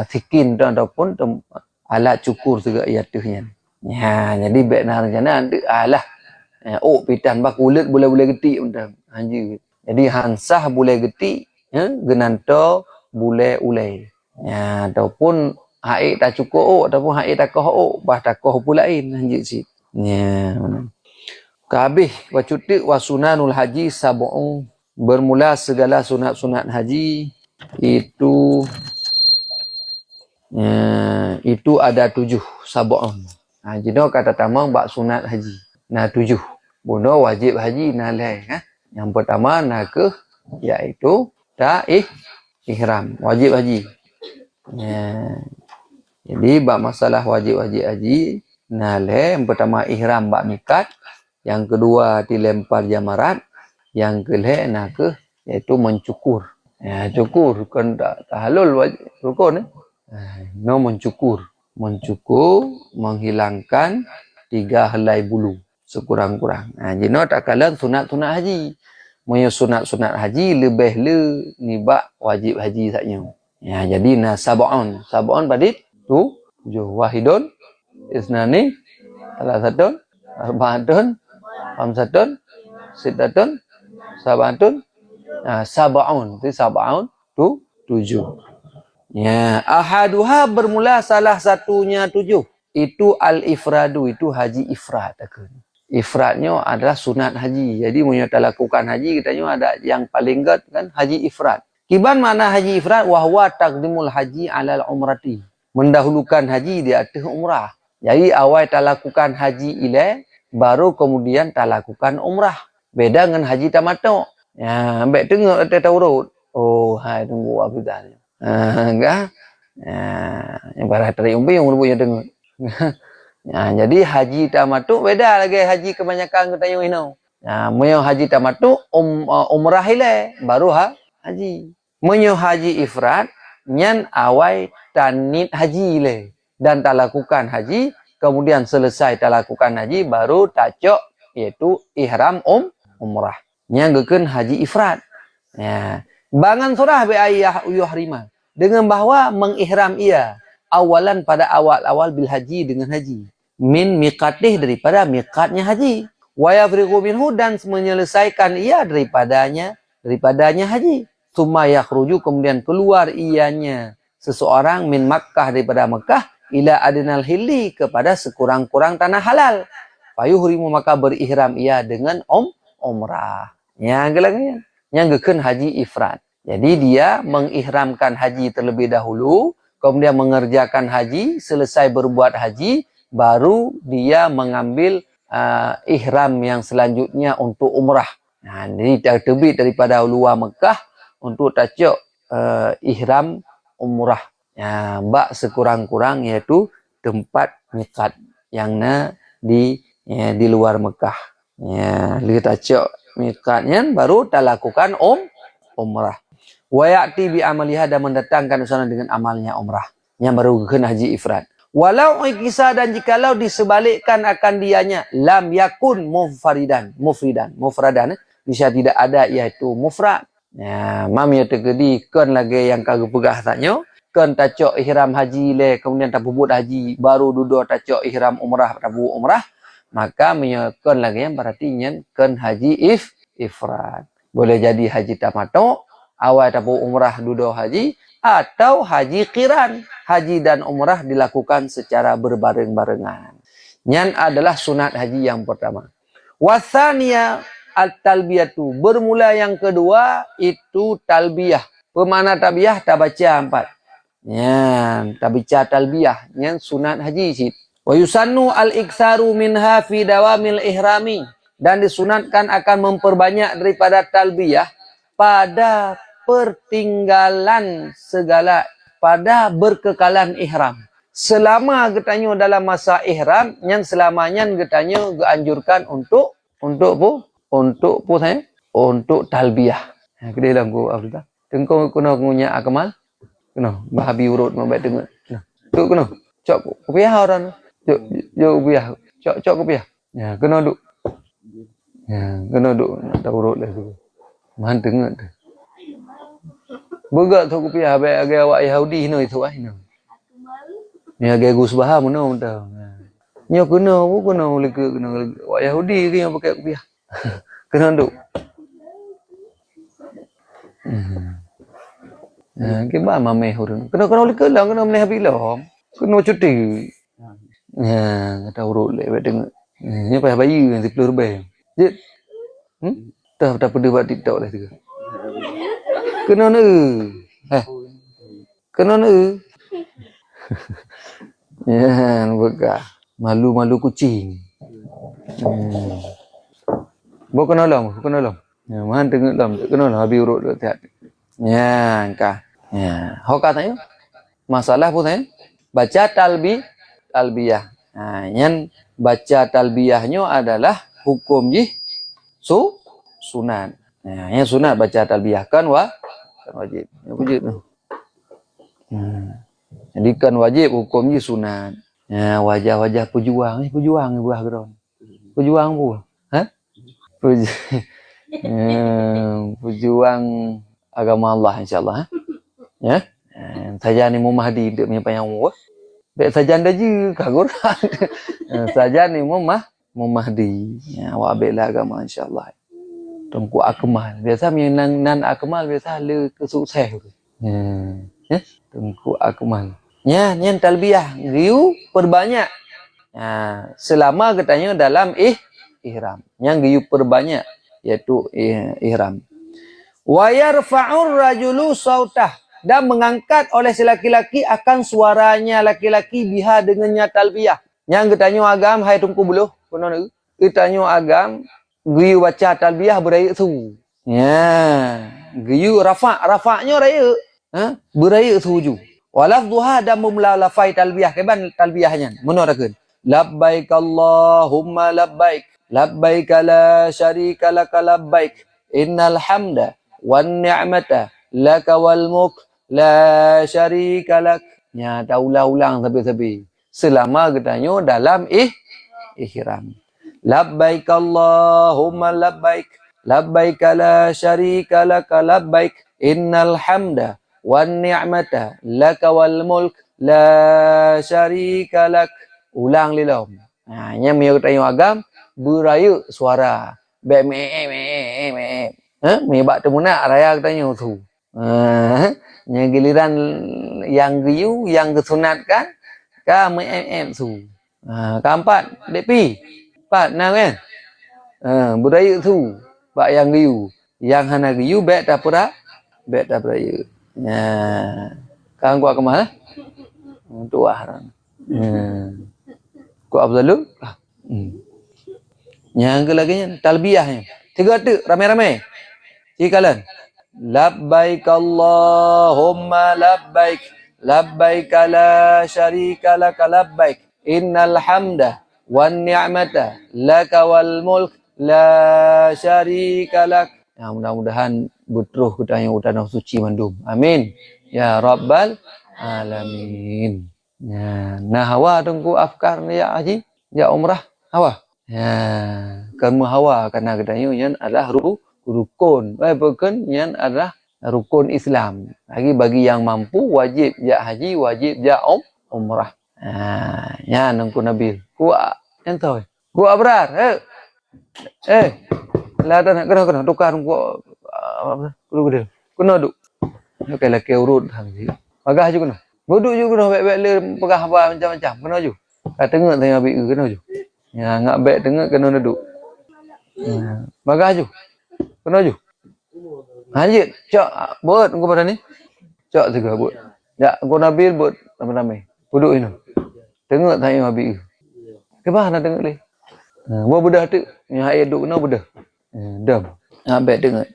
Speaker 1: sikin ataupun alat cukur juga iatuhnya. Ya, jadi benar jana alah pitan bak kulit boleh getik macam. Hanjut. Jadi hansah boleh getik genanto boleh ulai. Ya, ataupun haid tak cukup ataupun haid tak koh bah tak koh pula hanjut si. Ya. Kabih wacutik wasunanul haji sab'un bermula segala sunat-sunat haji itu ada 7 sab'un. Jadi kata tamang bak sunat haji. Nah 7. Bono wajib haji nalai Yang pertama nakah iaitu ihram, wajib haji. Jadi bab masalah wajib haji Nah, yang pertama ihram bak mikat, yang kedua dilempar jamarat, yang kelih nak ke iaitu mencukur. Ya, cukur kan tak halul rukun no mencukur. Mencukur menghilangkan 3 helai bulu sekurang-kurang. Jino tak kalah sunat-sunat haji. Moyo sunat-sunat haji lebih le nibak wajib haji saknyo. Ya, jadi sab'un badit tu 7 wahidun isnani salasatun arba'atun khamsatun sittatun sab'atun sab'un itu sab'un tu 7. Ya, ahaduha bermula salah satunya 7. Itu al-ifradu, itu haji ifrad. Ifradnya adalah sunat haji. Jadi mun kita lakukan haji katanya ada yang paling gat kan haji ifrad. Kiban mana haji ifrad? Wahwa taqdimul haji alal umrati. Mendahulukan haji di atas umrah. Jadi awal kita lakukan haji ile baru kemudian kita lakukan umrah. Beda dengan haji tamattu. Ya, ambek tengok atas urut. Oh, hai tunggu apa dah. Enggak. Yang parah tadi umpi yang punya tengok. Jadi haji tamattu beda lagi haji kebanyakan kita yang ini. Moyo haji tamattu umrah ile baru haji. Moyo haji ifrad nyan awai tanit haji ile dan tak lakukan haji kemudian selesai tak lakukan haji baru tacok yaitu ihram umrah. Yang geken haji ifrad. Ya. Bangan surah bi ayah yuhrima dengan bahwa mengihram ia awalan pada awal-awal bil haji dengan haji. Min miqatih daripada miqatnya haji. Wa yafriqu minhu dan menyelesaikan ia daripadanya haji. Summa yakhruju kemudian keluar ianya seseorang min Makkah daripada Makkah ila adnal hilli kepada sekurang-kurang tanah halal. Fayuhrimu maka berihram ia dengan umrah. Yang gelangnya yang geken haji ifrad. Jadi dia mengihramkan haji terlebih dahulu, kemudian mengerjakan haji, selesai berbuat haji, baru dia mengambil ihram yang selanjutnya untuk umrah. Jadi terbit daripada luar Mekah untuk tacok ihram umrah. Bak sekurang-kurang iaitu tempat miqat yang di luar Mekah. Dia tacok miqatnya baru tak lakukan umrah. Wa ya'ti bi amaliha dan mendatangkan usana dengan amalnya umrah. Yang baru kena haji ifrad. Walau ikisa dan jikalau disebalikkan akan dianya lam yakun mufradan bisa tidak ada iaitu mufrad. Mam ya tegedi kan lagi yang kagak pegah taknyo kan tacok ihram haji le kemudian tak buat haji baru duduk tacok ihram umrah tabu umrah maka menyekon lagi yang berarti nyen kan haji ifrad. Boleh jadi haji tamattu awal tabu umrah duduk haji atau haji qiran. Haji dan umrah dilakukan secara berbareng-barengan. Nyan adalah sunat haji yang pertama. Wasania at-talbiyatu. Bermula yang kedua itu talbiyah. Pemana talbiyah? Tak baca 4. Nyan, tak baca talbiyah. Nyan sunat haji sit. Wa yusannu al-iksaru minha fi dawamil ihrami. Dan disunatkan akan memperbanyak daripada talbiyah pada pertinggalan segala pada berkekalan ihram. Selama getanyo dalam masa ihram, yang selamanya getanyo dianjurkan untuk apa? Untuk apa saya? Untuk talbiyah. Kedai dalam ku apa? Tengkau kena ngunya akmal. Kena bahabi urut mau baik dengar. Duk kena. Cok kopiah orang. Yo kopiah. Cok kopiah. Ya, kena duk. Ya, kena duk nak urut dah tu. Man dengar tu. Begat tu kopiah bagi awak Yahudi no itu no. Ni agak Gus Baham no tahu. Nyo kena awak Yahudi ke yang pakai kopiah. Kena duk. Ke ba mameh urun. Kena leke lang kena meneh bilam. Kena cuti. Kata urut le dengar. Ni payah bayi 10 lebih. Jit. Tak pedih buat TikTok dah tu. Kena ne. Kena ne. Ya, begah. Malu-malu kucing. Bo kena long. Ya, man tengok lam, kena lah habis urut tu tiap. Ya, kah. Ya, hok katanya. Masalah pun saya baca talbiyah. Yang baca talbiyahnya adalah hukum sunat. Yang sunat baca talbiyah kan wajib. Yang wajib tu. Jadi kan wajib hukum sunat. Wajah-wajah pejuang buah geron. Pejuang bu. Pejuang agama Allah insya-Allah. Ya. Saja ni Muhammadi dia punya panjang umur. Baik saja anda je kagur. Saja ni Muhammadi. Ya, awak ambillah agama insya-Allah. Tunggu akmal. Biasa yang nan akmal biasa le kesukses. Ya. Tunggu akmal. Ya, yang talbiyah riu perbanyak. Selama katanya dalam ihram. Yang riu perbanyak iaitu ihram. Wa yarfa'ur rajulu sautah, dan mengangkat oleh si laki-laki akan suaranya laki-laki biha dengannya talbiyah. Yang ketanya agam hai tungku buluh kono ni. Ketanya agam giyu baca talbiyah beraya tu. Ya, giyu rafa'nya raya. Beraya tuju. Walafdhuha dan memlafai talbiyah keban talbiyahnya. Menurakeun. Labbaik Allahumma labbaik. Labbaik la syarika laka labbaik. Innal hamda wan ni'mata laka wal mulk la syarika lak. Ya, tak ulang-ulang sampai-sampai. Selama katanya dalam ihram. Labbaik Allahumma labbaik. Labbaik la syarika laka labbaik. Innal hamda wan ni'mata laka wal mulk la syarika lak. Ulang lilom. Yang dia katanya agam beraya suara. Mebak temunak raya katanya tu. Yang giliran yang giyu yang kesunatkan ka tu. Keempat depi. Empat nah kan. Budaya tu. Bak yang giyu. Yang hana giyu baik tak pura. Baik tak beraya. Kang kuat kemal. Tu ah. Kuat Abdul. Yang ke lagi talbiyahnya. 3 tu ramai-ramai. Cikalan. Labbaik Allahumma labbaik. Labbaik la syarika laka labbaik. Innal hamda wan ni'mata laka wal mulk la syarika lak. Mudah-mudahan betul kita yang tanah suci mandum. Amin. Ya Rabbal Alamin. Ya, nah hawa tunggu afkar ya haji, ya umrah hawa. Ya, kamu hawa karena katanya yang adalah rukun. Bukan yang adalah rukun Islam. Lagi bagi yang mampu wajib ya haji, wajib ya umrah. Ya nunggu Nabil. Ku entoi. Ku abrar. Lah tak nak kena tukar ku kudu. Kena duk. Okey lah ke urut hang ji. Bagah je kena. Boduk je kena baik-baik le pegah apa macam-macam kena je. Kat tengok tengok ambil kena je. Ya ngak baik tengok kena duduk. Bagah je. Kena je. Hanjit, cak buat engkau pada ni. Cak juga buat. Ya, engkau Nabil buat ramai-ramai. Duduk ini. Tengok tanya ambil. Ke mana tengok le? Buat bedah tu. Yang air duduk kena bedah. Dam. Baik tengok.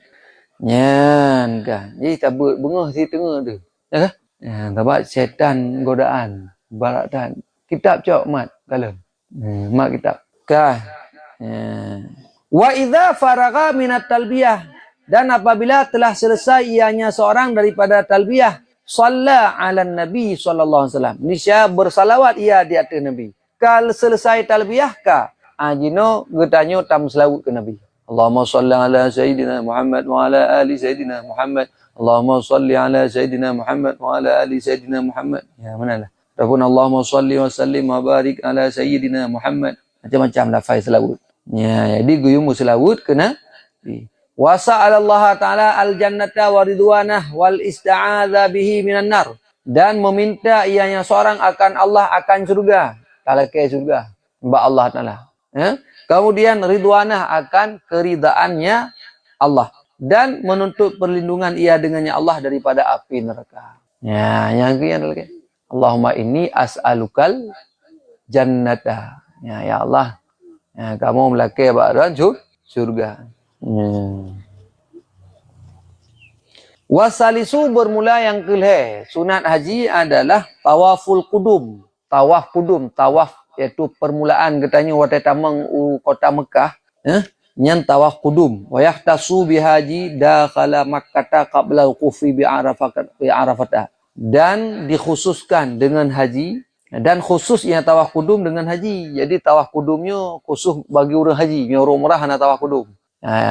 Speaker 1: Nyan kan. Jadi tak buat bengah si tengok tu. Ya kan? Sebab syaitan godaan. Baratan. Kitab cak mat kalam. Mat kitab. Kan. Wa idza faragha minat talbiyah, dan apabila telah selesai ianya seorang daripada talbiyah, shalla 'alan nabi sallallahu alaihi wasallam. Nisya bersalawat ia di atas nabi. Kal selesai talbiyah ka ajino getanyo tam selawat ke nabi. Allahumma shalli ala sayyidina Muhammad wa ala ali sayyidina Muhammad. Allahumma shalli ala sayyidina Muhammad wa ala ali sayyidina Muhammad. Ya manalah. Ataupun Allahumma shalli wa sallim wa barik ala sayyidina Muhammad. Macam-macam lafaz selawat. Ya, jadi guyumu selawat kena wa sa'alallah ta'ala al-jannata wa ridwanah wal ista'adha bihi minan nar, dan meminta ianya seorang akan Allah akan surga, kalau ke surga mbak Allah Ta'ala. Kemudian ridwanah akan keridaannya Allah, dan menuntut perlindungan ia dengannya Allah daripada api neraka. Ya, yang kedua adalah Allahumma inni as'alukal jannata. Ya Allah, ya, kamu melakai ba'ran surga. Wasalisu bermula yang kelih. Sunat haji adalah tawaful qudum. Tawaf qudum, tawaf iaitu permulaan katanya watai tamang kota Mekah, nyan tawaf kudum. Wa yahtasu bihaji dakhala Makkah qabla wuqufi bi Arafah. Dan dikhususkan dengan haji, dan khusus yang tawaf kudum dengan haji. Jadi tawaf kudumnya khusus bagi orang haji, orang umrah nak tawaf kudum.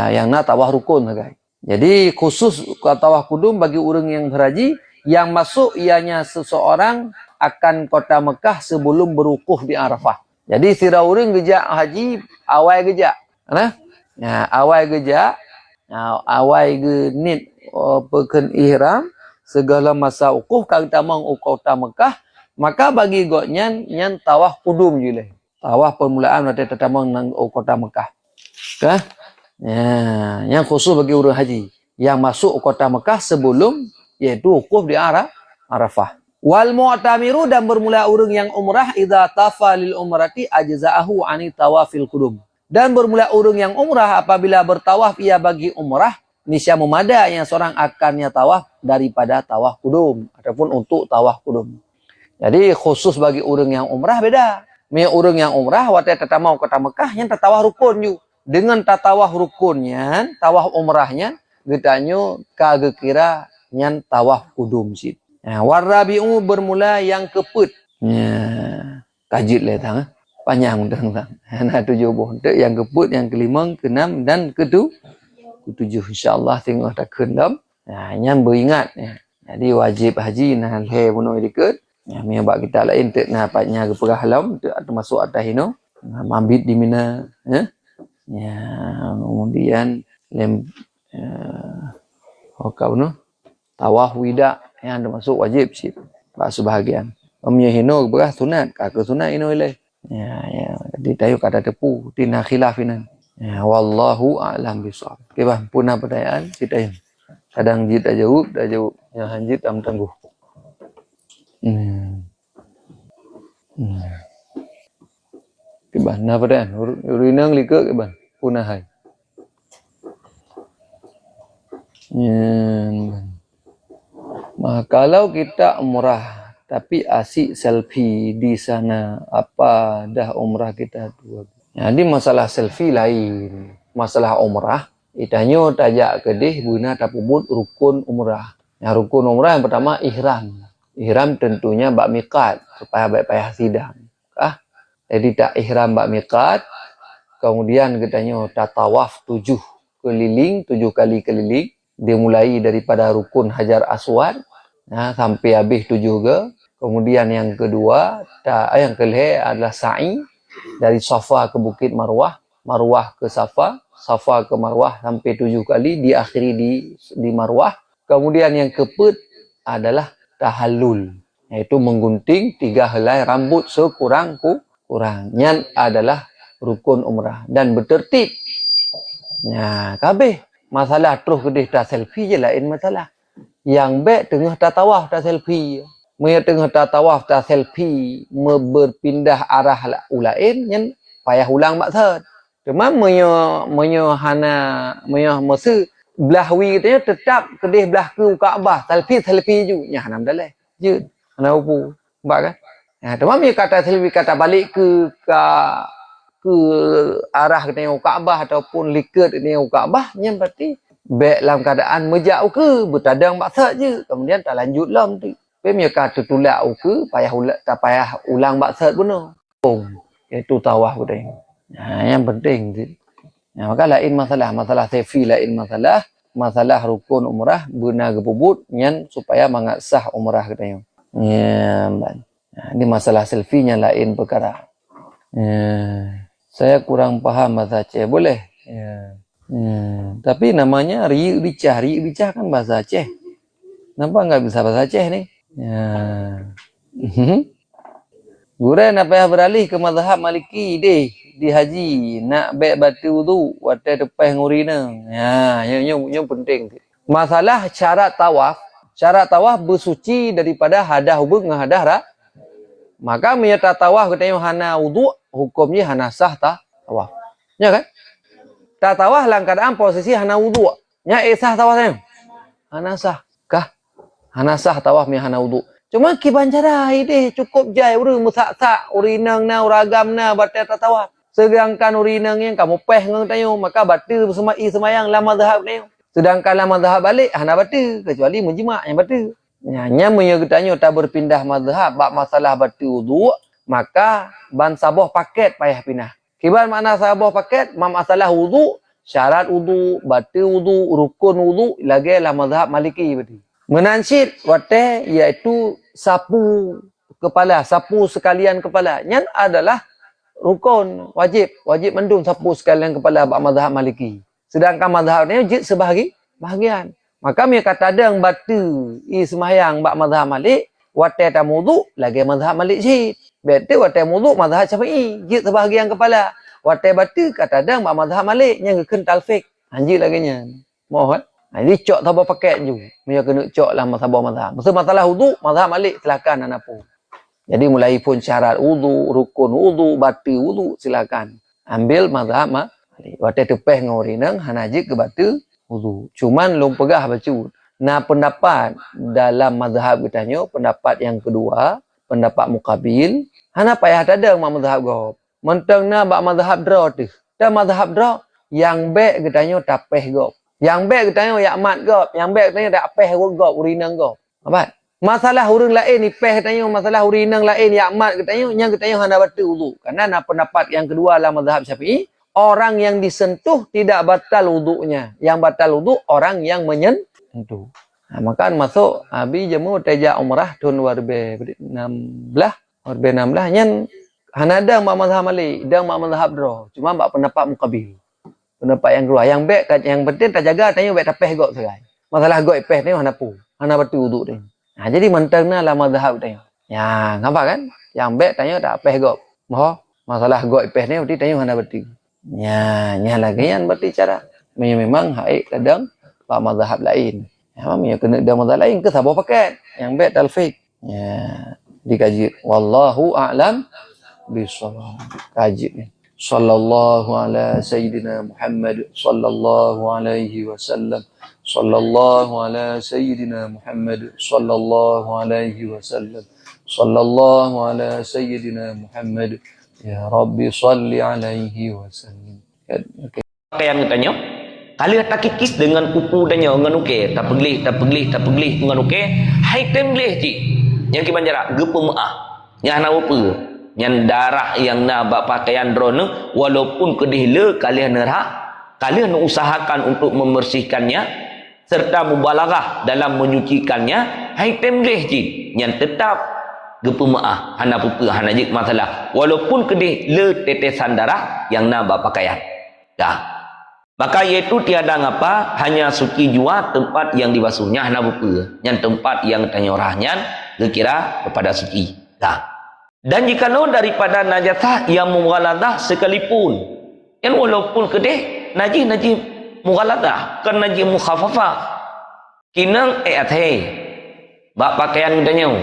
Speaker 1: Yang nak tawaf rukun guys. Jadi khusus tawaf kudum bagi orang yang berhaji, yang masuk ianya seseorang akan kota Mekah sebelum berwukuf di Arafah. Jadi sira orang gejak haji awal gejak. Awal gejak, awal genit peken ihram, segala masa wukuf kalau tamang kota Mekah, maka bagi goknya nyan tawaf kudum je. Tawaf permulaan waktu tamang nang kota Mekah. Kah? Yang khusus bagi orang haji yang masuk kota Mekah sebelum iaitu wukuf di Arafah. Wal mu'tamiru, dan bermula orang yang umrah idza tafa lil umrati ajza'ahu ani tawafil qudum. Dan bermula orang yang umrah apabila bertawaf ia bagi umrah, niscaya memada yang seorang akannya tawaf daripada tawaf qudum ataupun untuk tawaf qudum. Jadi khusus bagi orang yang umrah beda. Orang yang umrah waktu tatamau kota Mekah yang tatawaf rukun ju. Dengan tatawaf rukunnya, tawaf umrahnya, getanya kagak kira nyan tawaf kudum sit. Warabi'u bermula yang keput. Kajit lah tang. Panjang tang. Nah 7 buah. Yang keput, yang kelima, keenam dan ketujuh. InsyaAllah tengok tak keenam. Nyan beringat. Jadi wajib haji nah le bunuh dikit. Mia bak kita lain tak napatnya ke perahlam, tak termasuk atas hino. Mambit di Mina, kemudian tawaf wida yang termasuk wajib sih pak sebahagian omnya hino berah sunat kakak sunat hino ile di tayu kata tepu tina khilafinan wallahu a'lam bishawab. Okey bang, punah pertanyaan kita yang kadang jit dah jawab yang hanjit am tangguh. Okey bang, nah pertanyaan urinang likak ke bang punah hai. Kalau kita umrah tapi asyik selfie di sana, apa dah umrah kita dua? Jadi masalah selfie lain, masalah umrah itanya tajak kedih guna tapubut rukun umrah. Rukun umrah yang pertama ihram. Ihram tentunya bak miqat supaya baik payah sidang. Jadi tak ihram bak miqat, kemudian katanya tatawaf 7 kali keliling. Dimulai daripada rukun Hajar Aswad sampai habis 7 ke. Kemudian yang kedua, yang kelih adalah sa'i dari Safa ke Bukit Marwah, Marwah ke Safa, Safa ke Marwah sampai 7 kali, diakhiri di Marwah. Kemudian yang keempat adalah tahallul, yaitu menggunting 3 helai rambut sekurang-kurangnya adalah rukun umrah dan bertertib. Kabeh masalah terus kedih tak selfie je lain masalah. Yang baik tengah tak tawaf tak selfie. Mereka tengah tak tawaf tak selfie, berpindah arah ulain yang payah ulang maksud. Cuma menyo masa belah wi katanya tetap kedih belah ke Kaabah, selfie ju. Nya hanam dalai. Je. Ana upu. Mbak kan? Cuma mereka kata selfie kata balik ke arah katanya Kaabah ataupun liket katanya Kaabah, yang berarti baik dalam keadaan mejak ke bertadang maksud je, kemudian tak lanjut lah nanti. Tapi mereka tertulak ke tak payah ulang maksud pun. Iaitu tawaf katanya. Yang penting tu. Maka lain masalah selfie lain masalah rukun umrah benar gebubut yang supaya mengasah umrah katanya. Ini masalah selfie-nya lain perkara. Saya kurang paham bahasa Aceh. Boleh? Tapi namanya Riuk Bicah kan bahasa Aceh. Kenapa enggak bisa bahasa Aceh ni? Guren apa yang beralih ke mazhab Maliki deh di haji nak baik batu wudu waktu depan ngurina. Yang penting. Masalah syarat tawaf bersuci daripada hadah hubung dengan hadah maka menyata tawaf katanya hana wudu, hukumnya hana sah tawaf. Ya kan? Tak tawaf dalam keadaan posisi hana wudu. Nya sah tawafnya. Hana sah kah? Hana sah tawafnya hana wudu. Cuma kiban cara ide cukup jai uru musak-sak urinang na uragam na batal tatawat. Sedangkan urinang yang kamu peh ngang tayo maka batal semayang lama mazhab tayo. Sedangkan lama mazhab balik hana batal kecuali menjima yang batal. Nya meya getanyo tak berpindah mazhab bab masalah batal wudu maka ban saboh paket payah pindah. Kiban makna saboh paket masalah wudu, syarat wudu, batal wudu, rukun wudu lagi lah mazhab Maliki berarti. Menansyid wate iaitu sapu kepala, sapu sekalian kepala. Yang adalah rukun, wajib mendung sapu sekalian kepala bab mazhab Maliki. Sedangkan mazhab ni jid sebahagian. Maka dia kata ada yang batu sembahyang bab mazhab Malik, wate tak wudu lagi mazhab Malik jid. Betul wate wudu mazhab Syafi'i, jid sebahagian kepala. Wate batu kata ada bab mazhab Malik yang kental fik. Anjir lagi nya. Mohon. Jadi cok sabar paket je. Dia kena cok lah sabar mazhab. Masalah wudu, mazhab Malik silakan anak pun. Jadi mulai pun syarat wudu, rukun wudu, batu wudu silakan. Ambil mazhab Malik. Waktu tepeh ngorinang hanaji ke batu wudu. Cuman lum pegah bacu. Nah pendapat dalam mazhab kita nyo, pendapat yang kedua, pendapat mukabil, hana payah ada mazhab gob. Mentang na bak mazhab draw tu. Dan mazhab draw yang baik kita nyo tapeh gob. Yang baik kita yang mat gop, yang baik kita tak peh gop, urinang gop. Apa? Masalah urang lain ni peh kita masalah urinang lain yang mat kita yang kita hana batal wudu. Karena pendapat yang kedua dalam mazhab Syafi'i, orang yang disentuh tidak batal wudunya. Yang batal wudu orang yang menyentuh. Nah, maka masuk abi jemu tajak umrah tahun 2016, 2016 nyen hana ada mazhab Malik, dan mazhab draw. Cuma bab pendapat muqabil. Pendapat yang kedua, yang baik yang penting tak jaga tanya baik tapeh gok serai. Masalah gok peh tanya hana pu, hana batu wuduk dia. Nah, jadi mentangna lah mazhab tanya. Ya, ngapa kan? Yang baik tanya tak peh gok. Moh, masalah gok peh ni berarti tanya hana batu. Ya, nya lagi yang berarti cara. Memang haik kadang pak mazhab lain. Ya, memang kena ada mazhab lain ke sabar paket. Yang baik talfik. Ya, dikaji. Wallahu a'lam bishawab. Kaji ni. Sallallahu ala sayyidina Muhammad sallallahu alaihi wasallam. Sallallahu ala sayyidina Muhammad sallallahu alaihi wasallam. Sallallahu ala sayyidina Muhammad ya Rabbi salli alaihi wasallam. Okay.
Speaker 2: Yang tanya, kalau tak kikis dengan kuku tanya dengan uke, tak peglih dengan uke, hai tembleh ci. Yang kiban jarak gepa maah. Yang nak apa? Yang darah yang nak bak pakaian drone walaupun kedih le kalian nerak, kalian usahakan untuk membersihkannya serta mubalaghah dalam menyucikannya, hai tembleh ci. Yang tetap gepa maah, hana pupa, hana jik masalah. Walaupun kedih le tetesan darah yang nak bak pakaian. Dah. Maka iaitu tiada ngapa, hanya suci jua tempat yang dibasuhnya hana pupa. Yang tempat yang tanya orangnya kira kepada suci. Dah. Dan jikalau daripada najasah yang mughaladah sekalipun, yang walaupun kedih najis mughaladah, kan najis mukhafafah, kinang athe bak pakaian tanya,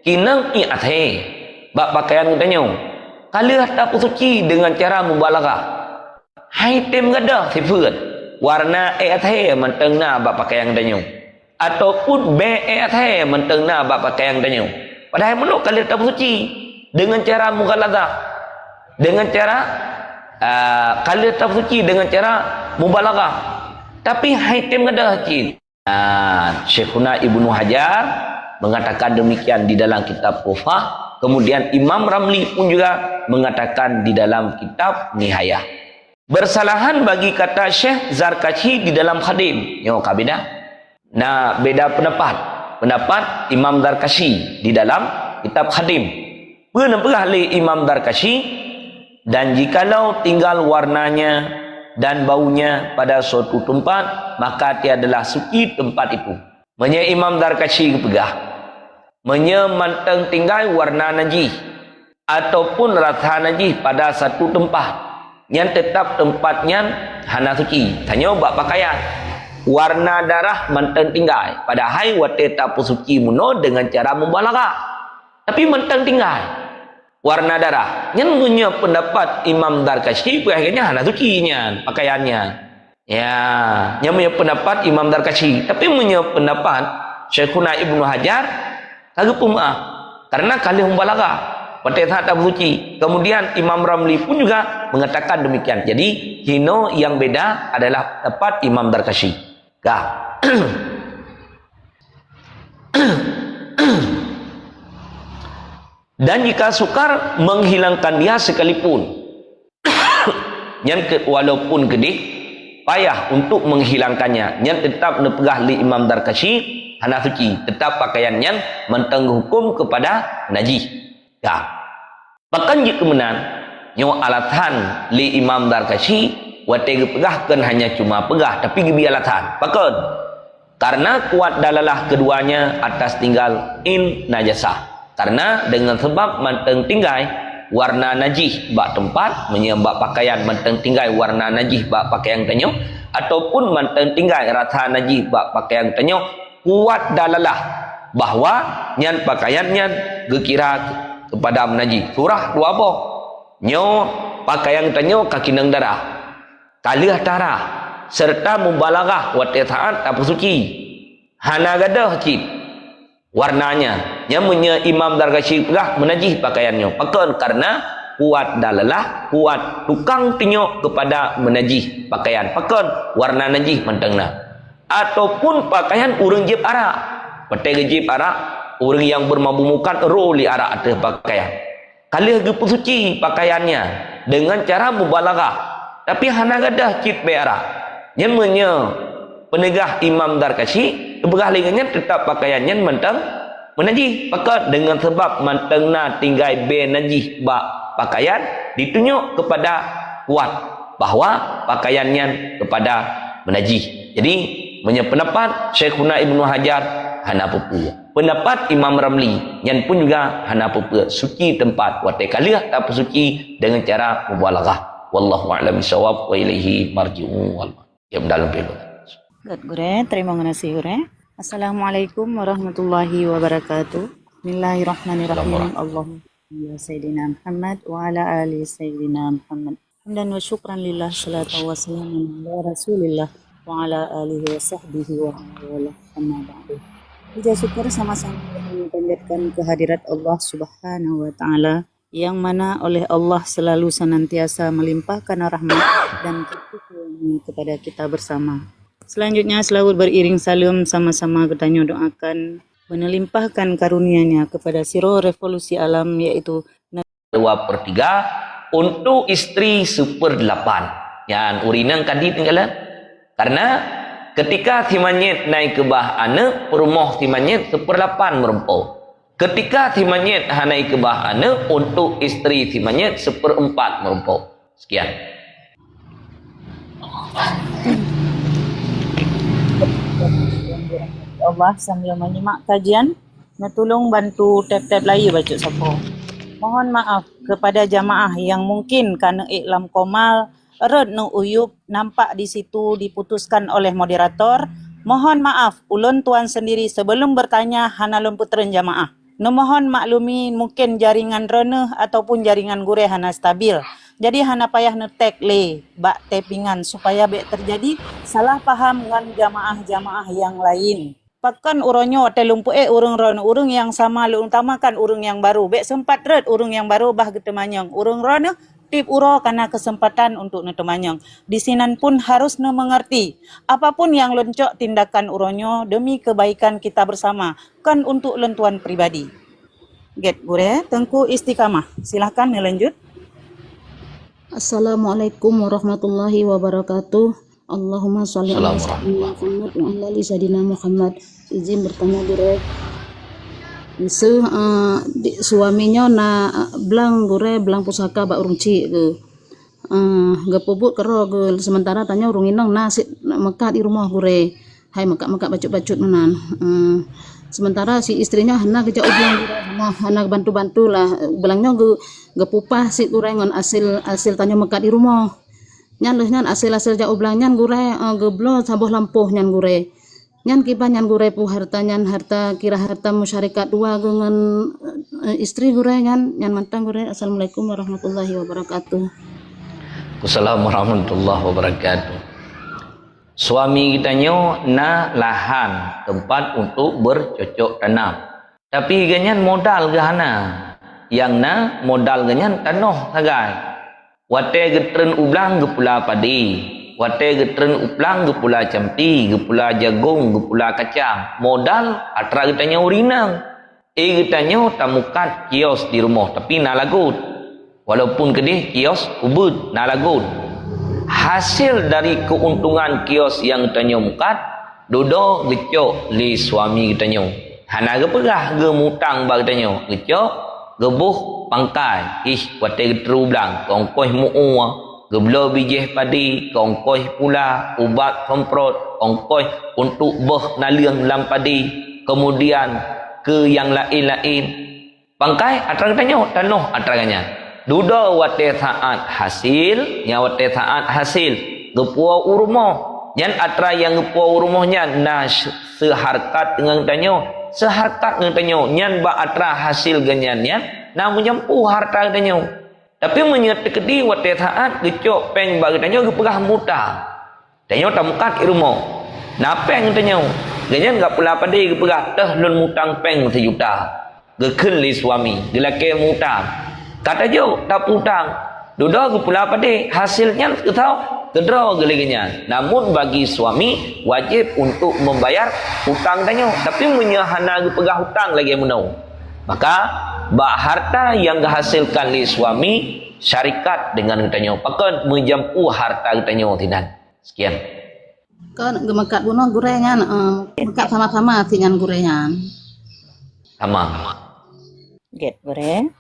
Speaker 2: kinang athe bak pakaian tanya, kalau tak suci dengan cara mubalaghah, hai tem gadah sifat warna athe mentengna bak pakaian tanya, ataupun be athe mentengna bak pakaian tanya. Padahal menuk kalau tak suci dengan cara mughaladah, dengan cara kalau tak suci dengan cara mubalaghah, tapi haitim gadah cin. Syekhuna Ibnu Hajar mengatakan demikian di dalam kitab Kufah. Kemudian Imam Ramli pun juga mengatakan di dalam kitab Nihayah. Bersalahan bagi kata Syekh Zarkashi di dalam Khadim. Yo kabeda. Nah, beda pendapat Imam Zarkashi di dalam kitab Khadim. Pernah ahli Imam Zarkashi, dan jikalau tinggal warnanya dan baunya pada suatu tempat, maka dia adalah suci tempat itu. Menya Imam Zarkashi pegah, menya manteng tinggal warna najis ataupun rasa najis pada satu tempat, yang tetap tempatnya hana suci. Tanya bab pakaian, warna darah manteng tinggal, padahal wate tak suci muno dengan cara mubalaghah, tapi manteng tinggal warna darah. Yang punya pendapat Imam Zarkashi akhirnya hana sucinya pakaiannya. Ya, yang punya pendapat Imam Zarkashi. Tapi punya pendapat Syekhuna Ibnu Hajar, kagak pemaaf. Karena kali mubalagah pada saat tak bersuci. Kemudian Imam Ramli pun juga mengatakan demikian. Jadi hino yang beda adalah tepat Imam Darkashi. Kah? Dan jika sukar menghilangkan dia sekalipun, walaupun gedih, payah untuk menghilangkannya. Yang tetap nepegah li Imam Darkashi hana suci, tetap pakaiannya mentang hukum kepada najis. Ya. Bahkan jika kemenan nyo alatan li Imam Darkashi wate pegahkan hanya cuma pegah tapi gibi alatan. Bahkan karena kuat dalalah keduanya atas tinggal in najasah. Karena dengan sebab mentang tinggai warna najis bak tempat menyebab pakaian mentang tinggai warna najis bak pakaian tanyo ataupun mentang tinggai rasa najis bak pakaian tanyo kuat dalalah bahawa nyan pakaiannya gekira kepada menajis. Surah dua apa? Nyo pakaian tanyo kaki nang darah, kalih darah serta mubalagah wat taat apa suci. Hana gadah cip warnanya nyamunya Imam Darkashi pegah menajis pakaiannya. Pakan karena kuat dalalah, kuat tukang tinyo kepada menajis pakaian. Pakan warna najis mentangna. Ataupun pakaian urang jib arak. Pakai jib arak, orang yang bermabumukan roli arak atas pakaian. Kalih ge suci pakaiannya dengan cara mubalagah. Tapi hana gadah cip be arak. Nyamunya penegah Imam Darkashi begah lingannya tetap pakaiannya mentang menajis. Pakai dengan sebab mentangna tinggai be najis bak pakaian ditunjuk kepada kuat bahawa pakaiannya kepada menajis. Jadi pendapat Syekhuna Ibnu Hajar hana pupu. Pendapat Imam Ramli yang pun juga hana pupu. Suci tempat watai kalih tak suci dengan cara mubalaghah. Wallahu a'lam bishawab wa ilaihi marji'un wal ya dalam pelu.
Speaker 3: Gure, terima kasih Gure. Assalamualaikum warahmatullahi wabarakatuh. Bismillahirrahmanirrahim. Allahumma ya Sayyidina Muhammad wa ala ali Sayyidina Muhammad. Hamdan wa syukran lillah, salatu wa salamun ala Rasulillah wa ala alihi wa sahbihi wa ala amma ba'du. Puja syukur sama-sama menyandarkan kehadirat Allah Subhanahu wa taala yang mana oleh Allah selalu senantiasa melimpahkan rahmat dan kasih kepada kita bersama. Selanjutnya selalu beriring salam sama-sama kita doakan menelimpahkan karunia-Nya kepada siro revolusi alam yaitu
Speaker 2: 2/3 untuk istri 1/8 yang urinang kadi tinggalan. Karena ketika timanyet naik ke bah anak perumah timanyet 1/8 merumpau. Ketika timanyet naik ke bah anak untuk istri timanyet 1/4 merumpau. Sekian.
Speaker 3: Allah sambil menyimak kajian, tolong bantu tap-tap layu baca sapo. Mohon maaf kepada jamaah yang mungkin karena iklam komal red no uyub nampak di situ diputuskan oleh moderator. Mohon maaf ulun tuan sendiri sebelum bertanya hana lemputren jamaah. No mohon maklumi mungkin jaringan reneh ataupun jaringan gure hana stabil. Jadi hana payah netek le bak tapingan supaya bek terjadi salah paham dengan jamaah-jamaah yang lain. Pakan uronyo telumpu urung rono urung yang sama lu utamakan urung yang baru. Bek sempat red urung yang baru bah getemanyang. Urung rono tip uro karena kesempatan untuk netemanyang. Di sinan pun harus mengerti apapun yang lencok tindakan uronyo demi kebaikan kita bersama kan untuk lentuan pribadi. Get gure tengku istiqamah. Silahkan lanjut.
Speaker 4: Assalamualaikum warahmatullahi wabarakatuh. Allahumma sholli ala sayyidina Muhammad wa ala ali sayyidina Muhammad. Izin bertanya direk. Suaminya belang pusaka bak urung ci ke. Gepubut kero ke sementara tanya urung inang nasi mekat di rumah gure. Hai mekat bacut-bacut menan. Sementara si istrinya hana kerja ublang hana bantu-bantu lah belangnya gepupah si gure ngon hasil tanya mekat di rumah. Nyan hasil ja ublang nyan gure geblo sabuh lampuh nyan gure. Nyan kiban nyan gure pu harta kira harta masyarakat dua dengan istri gure nyan mantang gure. Assalamualaikum warahmatullahi wabarakatuh.
Speaker 2: Assalamualaikum warahmatullahi wabarakatuh. Suami kita nyo na lahan tempat untuk bercocok tanam. Tapi ganyan modal ke hana. Yang na modal ganyan tanah sagai. Wate getren ublang ke pula padi. Wate getren uplang ke pula campi, ke pula jagung, ke pula kacang. Modal atra getanya urinang. Getanya tamukat kios di rumah tapi na lagut. Walaupun kedih kios ubud na lagut. Hasil dari keuntungan kios yang getanya mukat, dodo gecok li suami getanya. Hana ke pegah ke mutang ba getanya. Gecok gebuh pangkai. Wate getru blang kongkoh mu'ua. Geblo bijih padi, kongkoh pula ubat semprot, kongkoh untuk beh naliang lam padi. Kemudian ke yang lain-lain. Pangkai atra getanya tanah atra ganya. Duda wate saat hasil, nya wate saat hasil gepua urmoh. Yan atra yang gepua urmohnya na seharkat dengan tanyo, seharkat dengan tanyo. Nyan ba atra hasil ganyan na menyampu harta tanyo. Tapi menyerti kedi wate saat gecok peng bagi tanyo gepegah muta. Tanyo tamukat irmoh. Na peng tanyo. Ganyan gak pula padi gepegah teh lun mutang peng 1 juta. Gekeun li suami, gelake mutang. Kata jo tak utang. Duda ke pula padi hasilnya kita tahu kedra geliganya. Namun bagi suami wajib untuk membayar hutang tanya. Tapi menyahana pegah hutang lagi menau. Maka bak harta yang dihasilkan li suami syarikat dengan tanya. Pakai menjampu harta tanya tidak. Sekian.
Speaker 4: Kan gemakat bunuh gorengan, mekat sama-sama dengan gorengan.
Speaker 2: Sama.
Speaker 3: Get gore.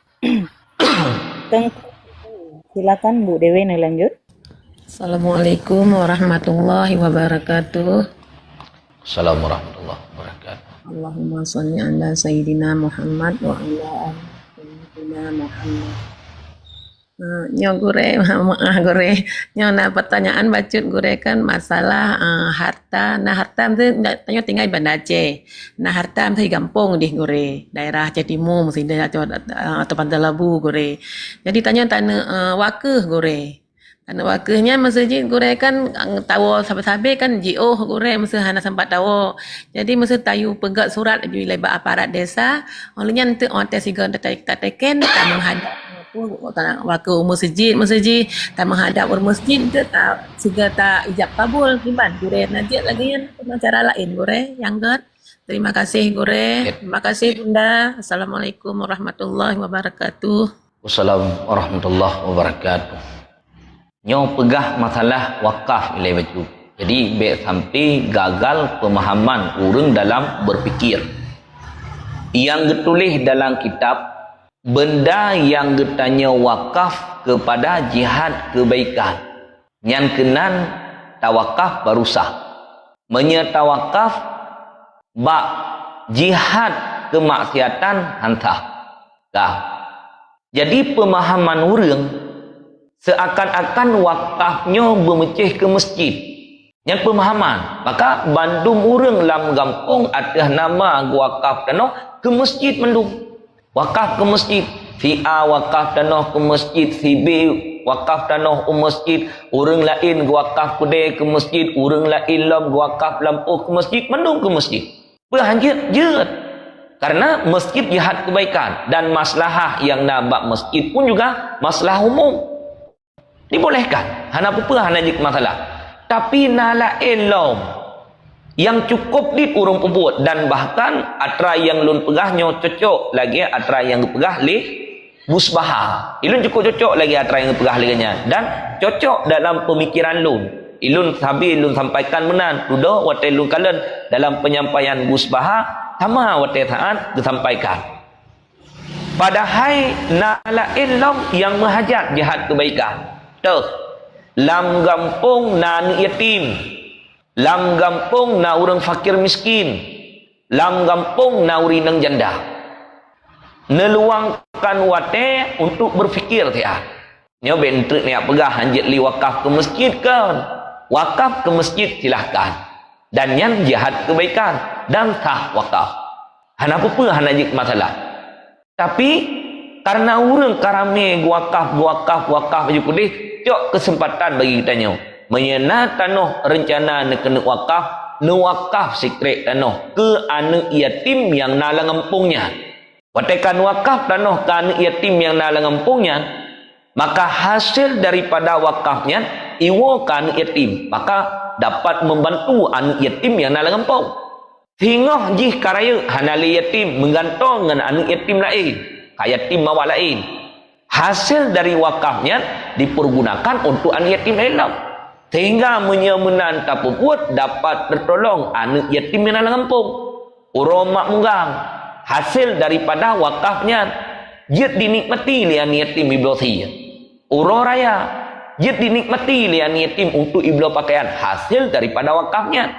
Speaker 3: Silakan Bu Dewi lanjut.
Speaker 5: Assalamualaikum warahmatullahi wabarakatuh.
Speaker 2: Assalamualaikum warahmatullahi wabarakatuh.
Speaker 5: Allahumma sholli ala sayyidina Muhammad wa ala ali sayyidina Muhammad. Nyo gure, maaf gure. Nyo na pertanyaan bacut gure kan masalah harta. Nah harta tu tanya tinggal di Banda Aceh. Nah harta tu gampung di gure. Daerah Jatimu mesti atau Pantai Labu gure. Jadi tanya tanah wakeh gure. Tanah wakehnya mesti gure kan tahu sampai-sampai kan GO gure mesti hana sempat tahu. Jadi mesti tayu pegat surat di lebar aparat desa. Olehnya nanti orang tes siga tak teken tak menghadap waktu masjid tak menghadap masjid ke tak siga tak ijab kabul tiban gure najis lagi yang cara lain gure yang ger. Terima kasih gure. Terima kasih Bunda. Assalamualaikum warahmatullahi wabarakatuh.
Speaker 2: Wassalamualaikum warahmatullahi wabarakatuh. Nyo pegah masalah wakaf ilai baju. Jadi baik sampai gagal pemahaman urang dalam berfikir. Yang ditulis dalam kitab benda yang getanya wakaf kepada jihad kebaikan. Yang kenan tawakaf barusah. Menyetawakaf bak jihad kemaksiatan hantah. Jadi pemahaman urang seakan-akan wakafnya bermecih ke masjid. Yang pemahaman. Maka bandum urang lam gampung atas nama wakaf tanah ke masjid mendung. Wakaf ke masjid. Si A wakaf tanah ke masjid. Si B wakaf tanah ke masjid. Orang lain wakaf kedai ke masjid. Orang lain lam wakaf lampu ke masjid. Mendung ke masjid. Berhanjit je. Karena masjid jihad kebaikan. Dan maslahah yang nabak masjid pun juga masalah umum. Dibolehkan. Hana apa-apa hana jik masalah. Tapi nala elom. Yang cukup di urung pembuat. Dan bahkan atra yang lun pegahnya cocok lagi atra yang pegah li musbaha. Ilun cukup cocok lagi atra yang pegah liganya. Dan cocok dalam pemikiran lun. Ilun ilun sampaikan menan. Duda watai lun kalen dalam penyampaian musbaha. Sama watai saat disampaikan. Padahal nala elom yang menghajat jihad kebaikan. Tuh. Lam gampung na yatim. Lam gampung na orang fakir miskin. Lam gampung na urinang janda. Neluangkan wate untuk berfikir dia. Nyo bentuk ni pegah hanjit li wakaf ke masjid kan. Wakaf ke masjid silahkan. Dan yang jihad kebaikan dan sah wakaf. Hana apa hana jik masalah. Tapi karena orang karame wakaf baju putih, cok kesempatan bagi kita nyo. Menyena tanah rencana nak kena wakaf nuwakaf sikret tanah ke anak yatim yang nala ngempungnya. Watekan wakaf tanah ke anak yatim yang nala ngempungnya, maka hasil daripada wakafnya iwa ke anak yatim, maka dapat membantu anak yatim yang nala ngempung. Sehingga jih karaya hanali yatim menggantung dengan anak yatim lain, yatim mawak lain. Hasil dari wakafnya dipergunakan untuk anak yatim lain. Sehingga menyemenan tapuput dapat tertolong anak yatim yang dalam kampung. Orang mak munggang. Hasil daripada wakafnya jid dinikmati oleh anak yatim iblo siya. Orang raya jid dinikmati oleh anak yatim untuk iblo pakaian. Hasil daripada wakafnya.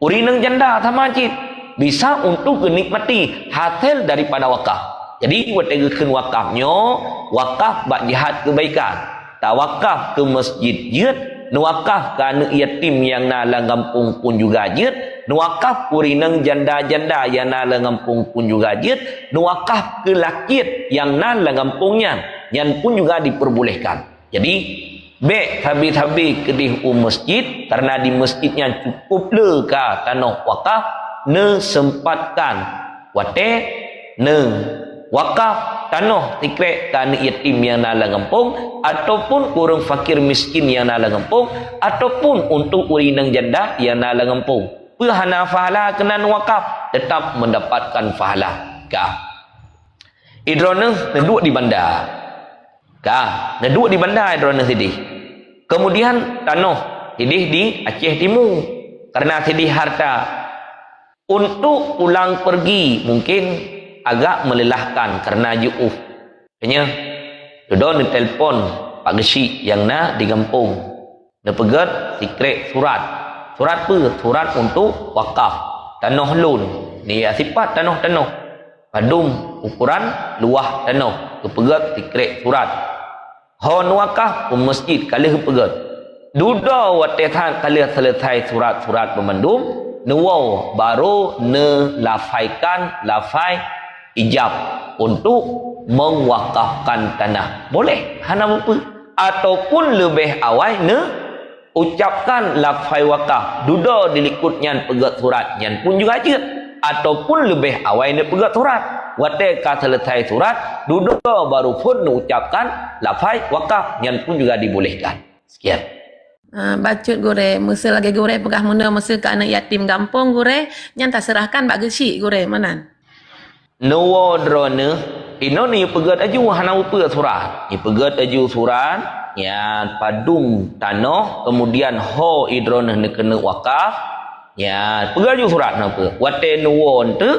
Speaker 2: Urinang janda sama jid bisa untuk dinikmati hasil daripada wakaf. Jadi wategakeun wakafnya, wakaf bak jihad kebaikan. Tak wakaf ke masjid jid, nuwakaf ke anak yatim yang nala kampung pun juga jid, nuwakaf kurinang janda-janda yang nala kampung pun juga jid, nuwakaf ke lakit yang nala kampungnya yang pun juga diperbolehkan. Jadi baik habis-habis kedih masjid, karena di masjidnya cukup leka tanah wakaf, ne sempatkan wate ne wakaf tanah tikret ke anak yatim yang nala kampung, ataupun orang fakir miskin yang nala kampung, ataupun untuk urinang janda yang nala kampung. Pahana fahala kena wakaf tetap mendapatkan fahala. Kah? Idrona neduk di bandar. Kah? Neduk di bandar idrona sedih. Kemudian tanah sedih di Aceh Timur. Karena sedih harta untuk pulang pergi mungkin agak melelahkan karena ju'uf. Hanya duduk ni telefon Pak Gesi yang nak di kampung. Dia pegat sikret surat. Surat apa? Surat untuk wakaf. Tanah lun. Ni sifat tanah-tanah. Padum ukuran luah tanah. Dia pegat sikret surat. Hon wakaf ke masjid kali dia pegat. Duduk watetan kali selesai surat-surat pemandum. Nuwau baru ne lafaikan lafai ijab untuk mewakafkan tanah. Boleh hana apa? Ataupun lebih awal ne ucapkan lafai wakaf duduk dilikutnya pegat surat yang pun juga je. Ataupun lebih awal ne pegat surat watekan selesai surat duduk baru pun ne ucapkan lafai wakaf yang pun juga dibolehkan. Sekian.
Speaker 5: Bacut gore, masa lagi gore pegah muna masa ke anak yatim kampung gore, yang tak serahkan bak gesik gore manan.
Speaker 2: Nuwa drone ino ni pegat aju hana upa surat. Ni pegat aju surat ya padum tanah kemudian ho idrone ne kena wakaf. Ya pegat aju surat napa? Wate nuwa ente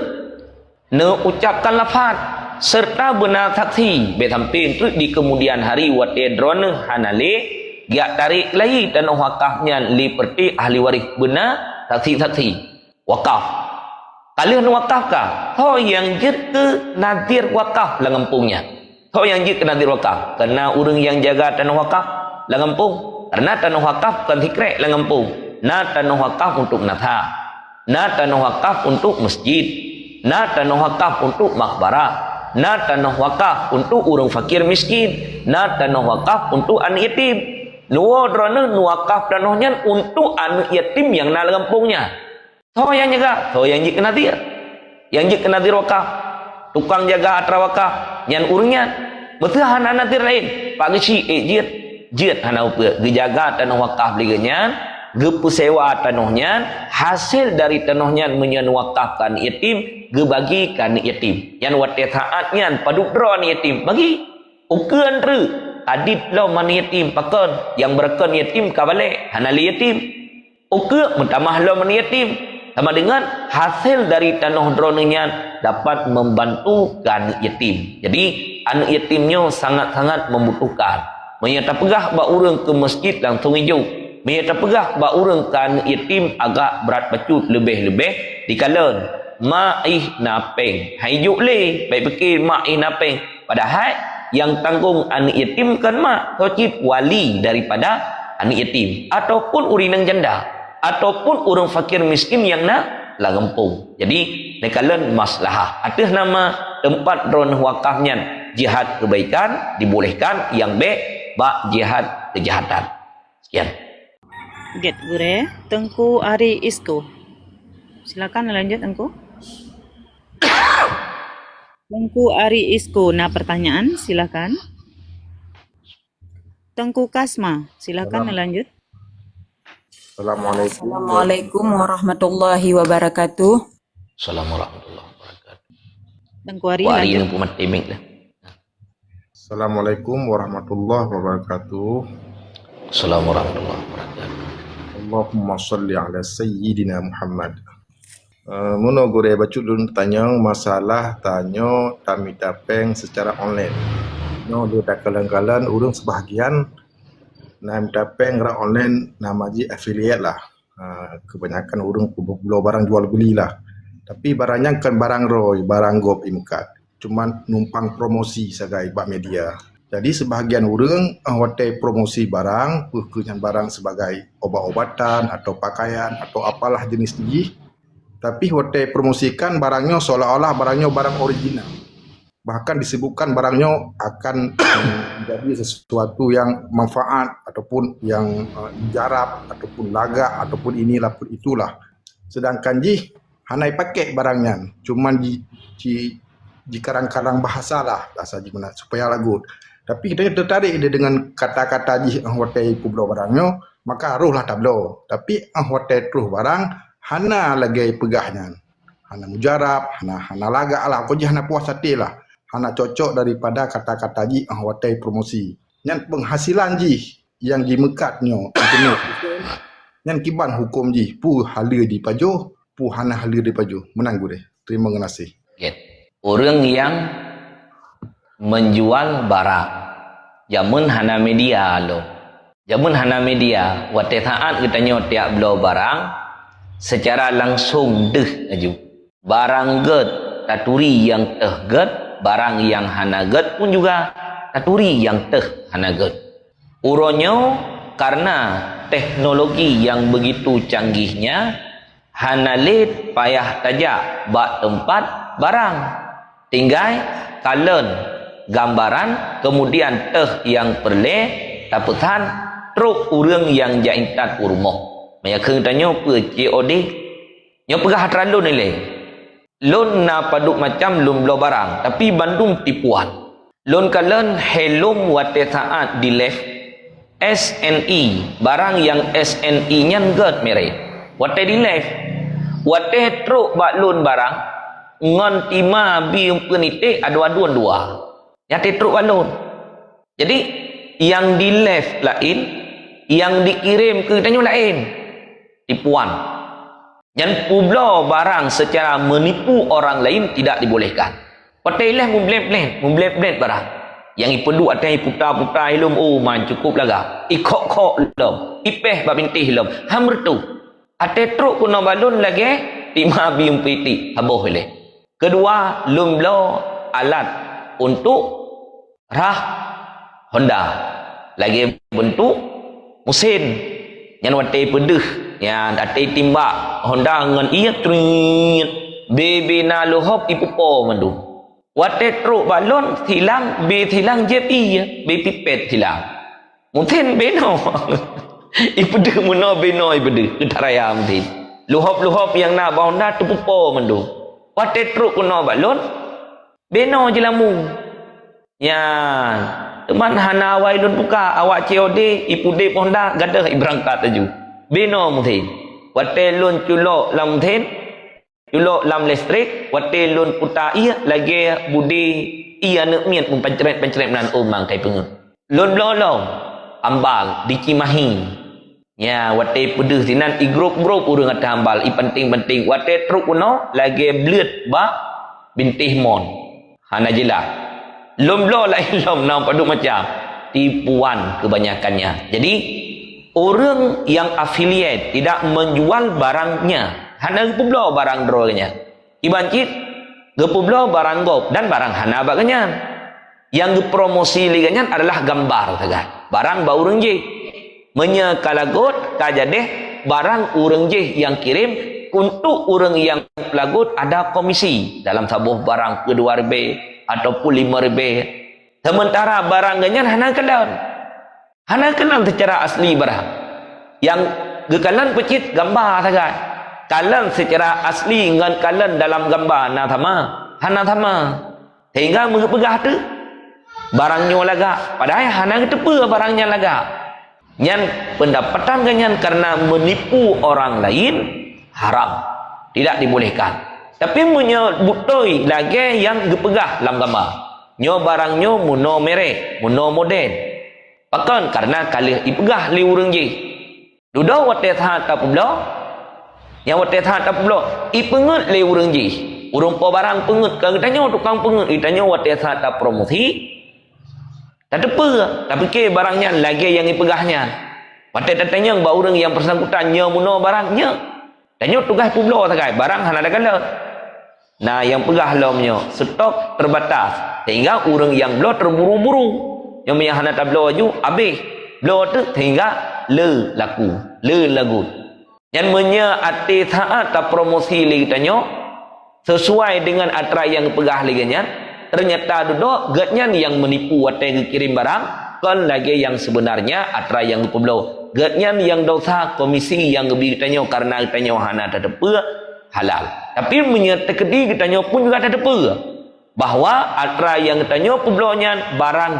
Speaker 2: ne ucapkan lafaz serta benar saksi be samping tu di kemudian hari wate drone hanale dia tarik lagi tanah wakafnya liperti ahli waris benar saksi-saksi wakaf. Kalian wakaf kah? Kau yang jid ke nadir wakaf lah kampungnya. Kau yang jid ke nadir wakaf. Karena orang yang jaga tanah wakaf lah kampung. Karena tanah wakaf kan hikret lah kampung. Nah tanah wakaf untuk natha. Nah tanah wakaf untuk masjid. Nah tanah wakaf untuk makbarah. Nah tanah wakaf untuk orang fakir miskin. Nah tanah wakaf untuk anak yatim. Nuwa drone nuwakaf tanahnya untuk anak yatim yang nala kampungnya. So yang jaga, so yang jik nadir. Yang jik nadir wakaf. Tukang jaga atra wakaf. Yang urungnya. Betul hana nadir lain. Pak Gesi jit. Jit hana upa. Gejaga tanah wakaf liganya. Gepusewa tanahnya. Hasil dari tanahnya menyan wakafkan yatim. Gebagikan yatim. Yang wate saatnya padukra yatim. Bagi. Ukuran ru. Adit lo man yatim pakon yang berken yatim kabalik hanali yatim ukur mentamah lo man yatim sama dengan hasil dari tanah dronenya dapat membantukan yatim. Jadi anak yatimnya sangat-sangat membutuhkan. Menyata pegah ba urang ke masjid langsung hijau. Menyata pegah ba urang ke anak yatim agak berat bacut lebih-lebih dikalan ma'ih napeng. Hijau le baik fikir ma'ih napeng padahal yang tanggung anak yatim kan mak wajib wali daripada anak yatim ataupun urinang janda ataupun orang fakir miskin yang nak lah kampung. Jadi nekalan maslahah atas nama tempat drone wakafnya jihad kebaikan dibolehkan yang baik bak jihad kejahatan. Sekian.
Speaker 3: Get gure Tengku Ari Isko. Silakan lanjut Engku. Tengku Ari Isko, nah pertanyaan silakan. Tengku Kasma, silakan lanjut.
Speaker 6: Assalamualaikum.
Speaker 7: Assalamualaikum warahmatullahi wabarakatuh.
Speaker 2: Assalamualaikum warahmatullahi wabarakatuh.
Speaker 3: Tengku Ari
Speaker 2: Wari
Speaker 3: lanjut.
Speaker 2: ni pun timing dah.
Speaker 6: Assalamualaikum warahmatullahi wabarakatuh.
Speaker 2: Assalamualaikum warahmatullahi wabarakatuh.
Speaker 6: Allahumma salli ala Sayyidina Muhammad. Mono gore bacu dulu tanya masalah tanya kami tapeng secara online. No dia tak kalang-kalang urang sebahagian nam tapeng ra online nama ji affiliate lah. Kebanyakan urang belum barang jual beli lah. Tapi barangnya kan barang roy, barang gop imkat. Cuman numpang promosi sebagai bak media. Jadi sebahagian orang hotel promosi barang, kenyang barang sebagai obat-obatan atau pakaian atau apalah jenis ni. Tapi hotel promosikan barangnya seolah-olah barangnya barang original. Bahkan disebutkan barangnya akan menjadi sesuatu yang manfaat ataupun yang jarab ataupun lagak ataupun inilah pun itulah. Sedangkan hanai pakai barangnya, cuman di karang-karang bahasa lah bahasa gimana supaya lagu. Tapi kita tertarik dia dengan kata-kata hotel kublo barangnya, maka aruhlah tablo. Tapi hotel terus barang hana lagi pegahnya, hana mujarab, hana lagak lah, kau hana puas hati lah, hana cocok daripada kata-kata hotel promosi. Yang penghasilan yang dimekatnya internet, yang kiban hukum pu halir di pajo, pu hana halir di pajo. Menang gue deh. Terima kasih.
Speaker 2: Orang yang menjual barang, jamun hana media lo, jamun hana media, wate taat kita nyotiak belo barang. Secara langsung aju barang get taturi yang get, barang yang hana get pun juga taturi yang hana get. Uronyo karena teknologi yang begitu canggihnya hana let payah tajak bak tempat barang, tinggal kalen gambaran kemudian yang perle taputan truk urang yang jaintat urmoh. Maya keng tanya apa COD? Nya pegah terlalu nilai. Lon na paduk macam lum belo barang, tapi Bandung tipuan. Lon kalen helum wate saat di left SNE, barang yang SNE nya nget mere. Wate di left. Wate truk bak lon barang ngon tima bi penite adu-aduan dua. Ya te truk balon. Jadi yang di left lain, yang dikirim ke tanya lain. Tipuan. Dan publo barang secara menipu orang lain tidak dibolehkan. Patailah memblend barang. Yang ipedu ada putar-putar ilum, oh man cukup laga. Ikok-kok lom. Ipeh babintih lom. Hamrtu. Ate truk kuno balon lagi, timah bium piti. Haboh boleh. Kedua, lumblo alat untuk rah Honda. Lagi bentuk mesin. Yang wate pedeh. Yang ada timbak Honda dengan ia trit BB na lohop ipupo mandu. Wate truk balon hilang B hilang jep iya B pipet hilang. Mungkin beno. Ipede muno beno ipede ketaraya mungkin. Lohop yang nak Honda tupupo mandu. Wate truk kuno balon beno jelamu. Ya teman hana wailun buka awak COD ipude Honda gadah berangkat aju. Beno mungkin. Wate lun culok lam mungkin. Culok lam listrik. Wate lun putar iya. Lagi budi iya nak miat pun panceret menan omang kai pengen. Lun belolong. Ambal. Di Cimahi. Ya, wate pedih sinan. I grup urang ada ambal. I penting. Wate truk kuno. Lagi belut ba. Bintih mon. Hana jelah. Lun belolong lain lom. Nam padu macam. Tipuan kebanyakannya. Jadi, orang yang affiliate tidak menjual barangnya, hana gepublo barang dronya. Ibancit gepublo barang gop dan barang hana baganya. Yang gepromosi liganya adalah gambar saja. Barang ba urang je. Menyekalagot kajadeh barang urang je yang kirim untuk orang yang pelagut ada komisi dalam sabuh barang kedua ribu ataupun 5 ribu. Sementara barangnya hana kelan. Hana kenal secara asli barang. Yang gekalan pecit gambar saja. Kalian secara asli dengan kalian dalam gambar hana thama sehingga mengepegah tu barangnya laga padahal hana ketepa barangnya laga nyan pendapatan ganyan karena menipu orang lain haram tidak dibolehkan tapi menyebutoi lagi yang gepegah dalam gambar nyo barangnya muno merek muno model bahkan karena kali ipegah li urang ji duda wate tha ta publo yang wate tha ta publo ipengut li urang ji urang po barang pengut ka tanya tukang pengut ditanya wate tha ta promosi tak depa tapi ke barangnya lagi yang ipegahnya wate tanya ba urang yang bersangkutan nya muno barangnya tanya tugas publo sagai barang hana ada kala nah yang pegah lomnya stok terbatas sehingga orang yang belo terburu-buru yang punya hana tablo ju habis belo tu sehingga le lagu yang punya ati saat ta promosi li tanya sesuai dengan atra yang pegah liganya ternyata duduk gatnya yang menipu wate kirim barang kan lagi yang sebenarnya atra yang peblo gatnya yang dosa komisi yang lebih tanya karena tanya hana tadepa halal tapi menyertai kitanya pun juga ada depa bahwa atra yang kitanya peblonya barang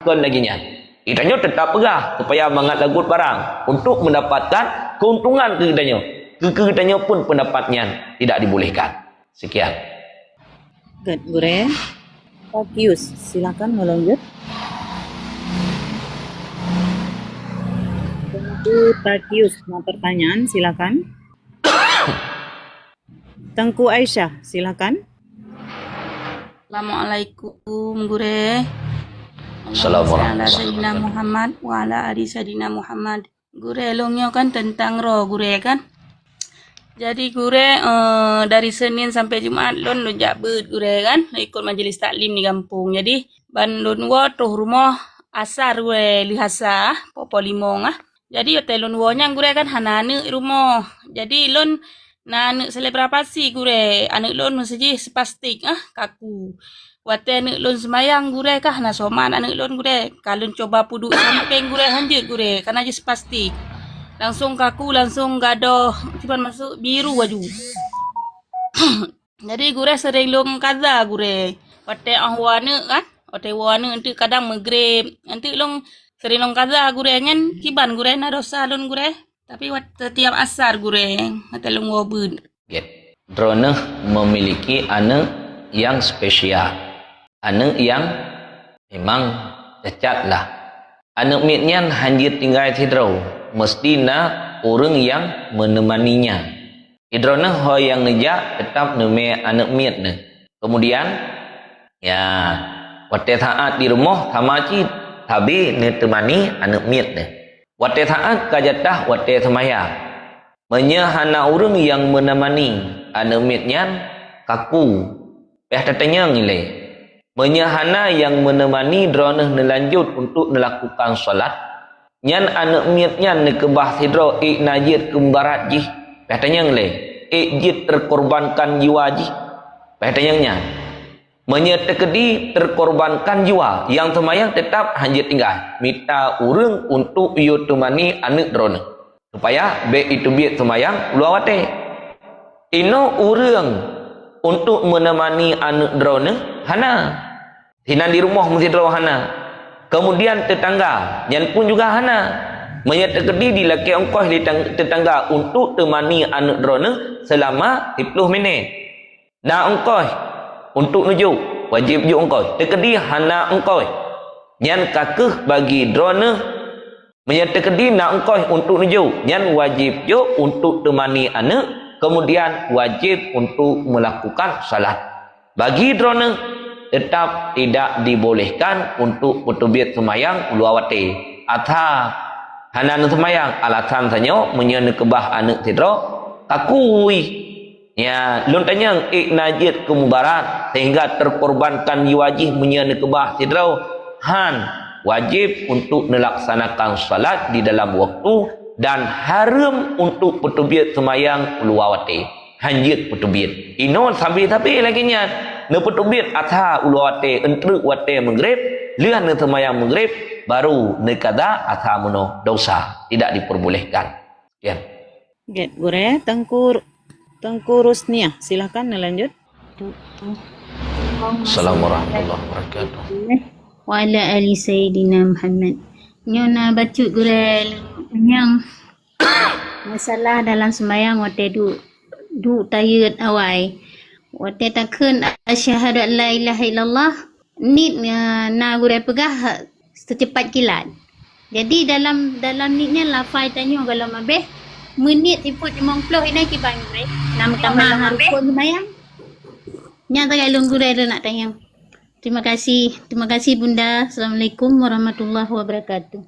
Speaker 2: kan laginya kitanya tetap pegah supaya mangat lagut barang untuk mendapatkan keuntungan ke kitanya pun pendapatnya tidak dibolehkan sekian
Speaker 3: Good, Gure. Takius, silakan melanjut. Tengku Takius, mau pertanyaan silakan. Tengku Aisyah, silakan.
Speaker 7: Assalamualaikum Gure.
Speaker 2: Assalamualaikum.
Speaker 7: Ala Sayyidina Muhammad wa ala ali Sayyidina Muhammad. Gure longnya kan tentang roh Gure kan. Jadi Gure dari Senin sampai Jumaat lon jabut Gure kan ikut majelis taklim di kampung. Jadi ban lon wo tuh rumah asar Gure lihasa popo limong ah. Jadi yote lon wo nya Gure kan hanane rumah. Jadi lon na anak selebrasi Gure anak lon saja sepastik kaku wate anak lon semayang Gure kah na soman anak lon Gure kalau coba pudu sampai Gure hanjut Gure kan aja sepastik langsung kaku langsung gadoh cuman masuk biru waju jadi Gure sering long kaza Gure wate ahwana kan wate wana nanti kadang maghrib nanti long sering long kaza Gure nyen kiban Gure na dosa lon Gure tapi setiap asar Gure telung wabun.
Speaker 2: Drone memiliki anak yang spesial, anak yang memang cacat lah. Anak mitnya hanya tinggal tidro, mesti orang yang menemaninya. Drone ho yang ngejak tetap neme anak mit ne. Kemudian ya waktu saat di rumah sama cid, tapi temani anak mit ne. Wate saat kajatah wate semaya menyahana orang yang menemani anemitnya kaku tatanya ngile menyahana yang menemani droneh nelanjut untuk melakukan salat nyan anemitnya nekebah sidro najid kembarat jih tatanya ngile jid terkorbankan jiwa jih tatanya nya menyetekedi terkorbankan jiwa yang semayang tetap hanya tinggal minta urang untuk iyo temani anak drone supaya be itu biat semayang luawate ino urang untuk menemani anak drone hana hinan di rumah mesti drone hana kemudian tetangga yang pun juga hana menyetekedi di laki ongkoh di tetangga untuk temani anak drone selama 10 minit nah ongkoh untuk nuju wajib ju ongkoi tekedi hana ongkoi nyan kakeh bagi drone menyetekedi na ongkoi untuk nuju nyan wajib ju untuk temani anak kemudian wajib untuk melakukan salat bagi drone tetap tidak dibolehkan untuk petubit semayang luawate atha hana semayang alasan sanyo menyenekebah anak tidro kakui ya lun tanya najid ke mubarak sehingga terkorbankan wajib menyenekebah tidrau han wajib untuk melaksanakan salat di dalam waktu dan haram untuk petubit semayang uluawate hanjit petubit ino sambil tapi lagi nya ne petubit atha uluawate entru wate maghrib lian ne semayang maghrib baru ne kada atha mono dosa tidak diperbolehkan ya
Speaker 3: Get Gure, Tengku Tengku Rusniah, silakan lanjut.
Speaker 2: Assalamualaikum warahmatullahi wabarakatuh.
Speaker 8: Wa ala ali Sayyidina Muhammad. Nyona baca gurel yang masalah dalam sembahyang waktu du tayat awal. Waktu takkan asyhadu an la ilaha illallah nit na gurel pegah secepat kilat. Jadi dalam nitnya lafai tanya kalau mabeh menit iput 50 ini kibang gurel. Nam tamah harukun sembahyang. Nya tak galung gurel nak tanya. Terima kasih Bunda. Assalamualaikum warahmatullahi wabarakatuh.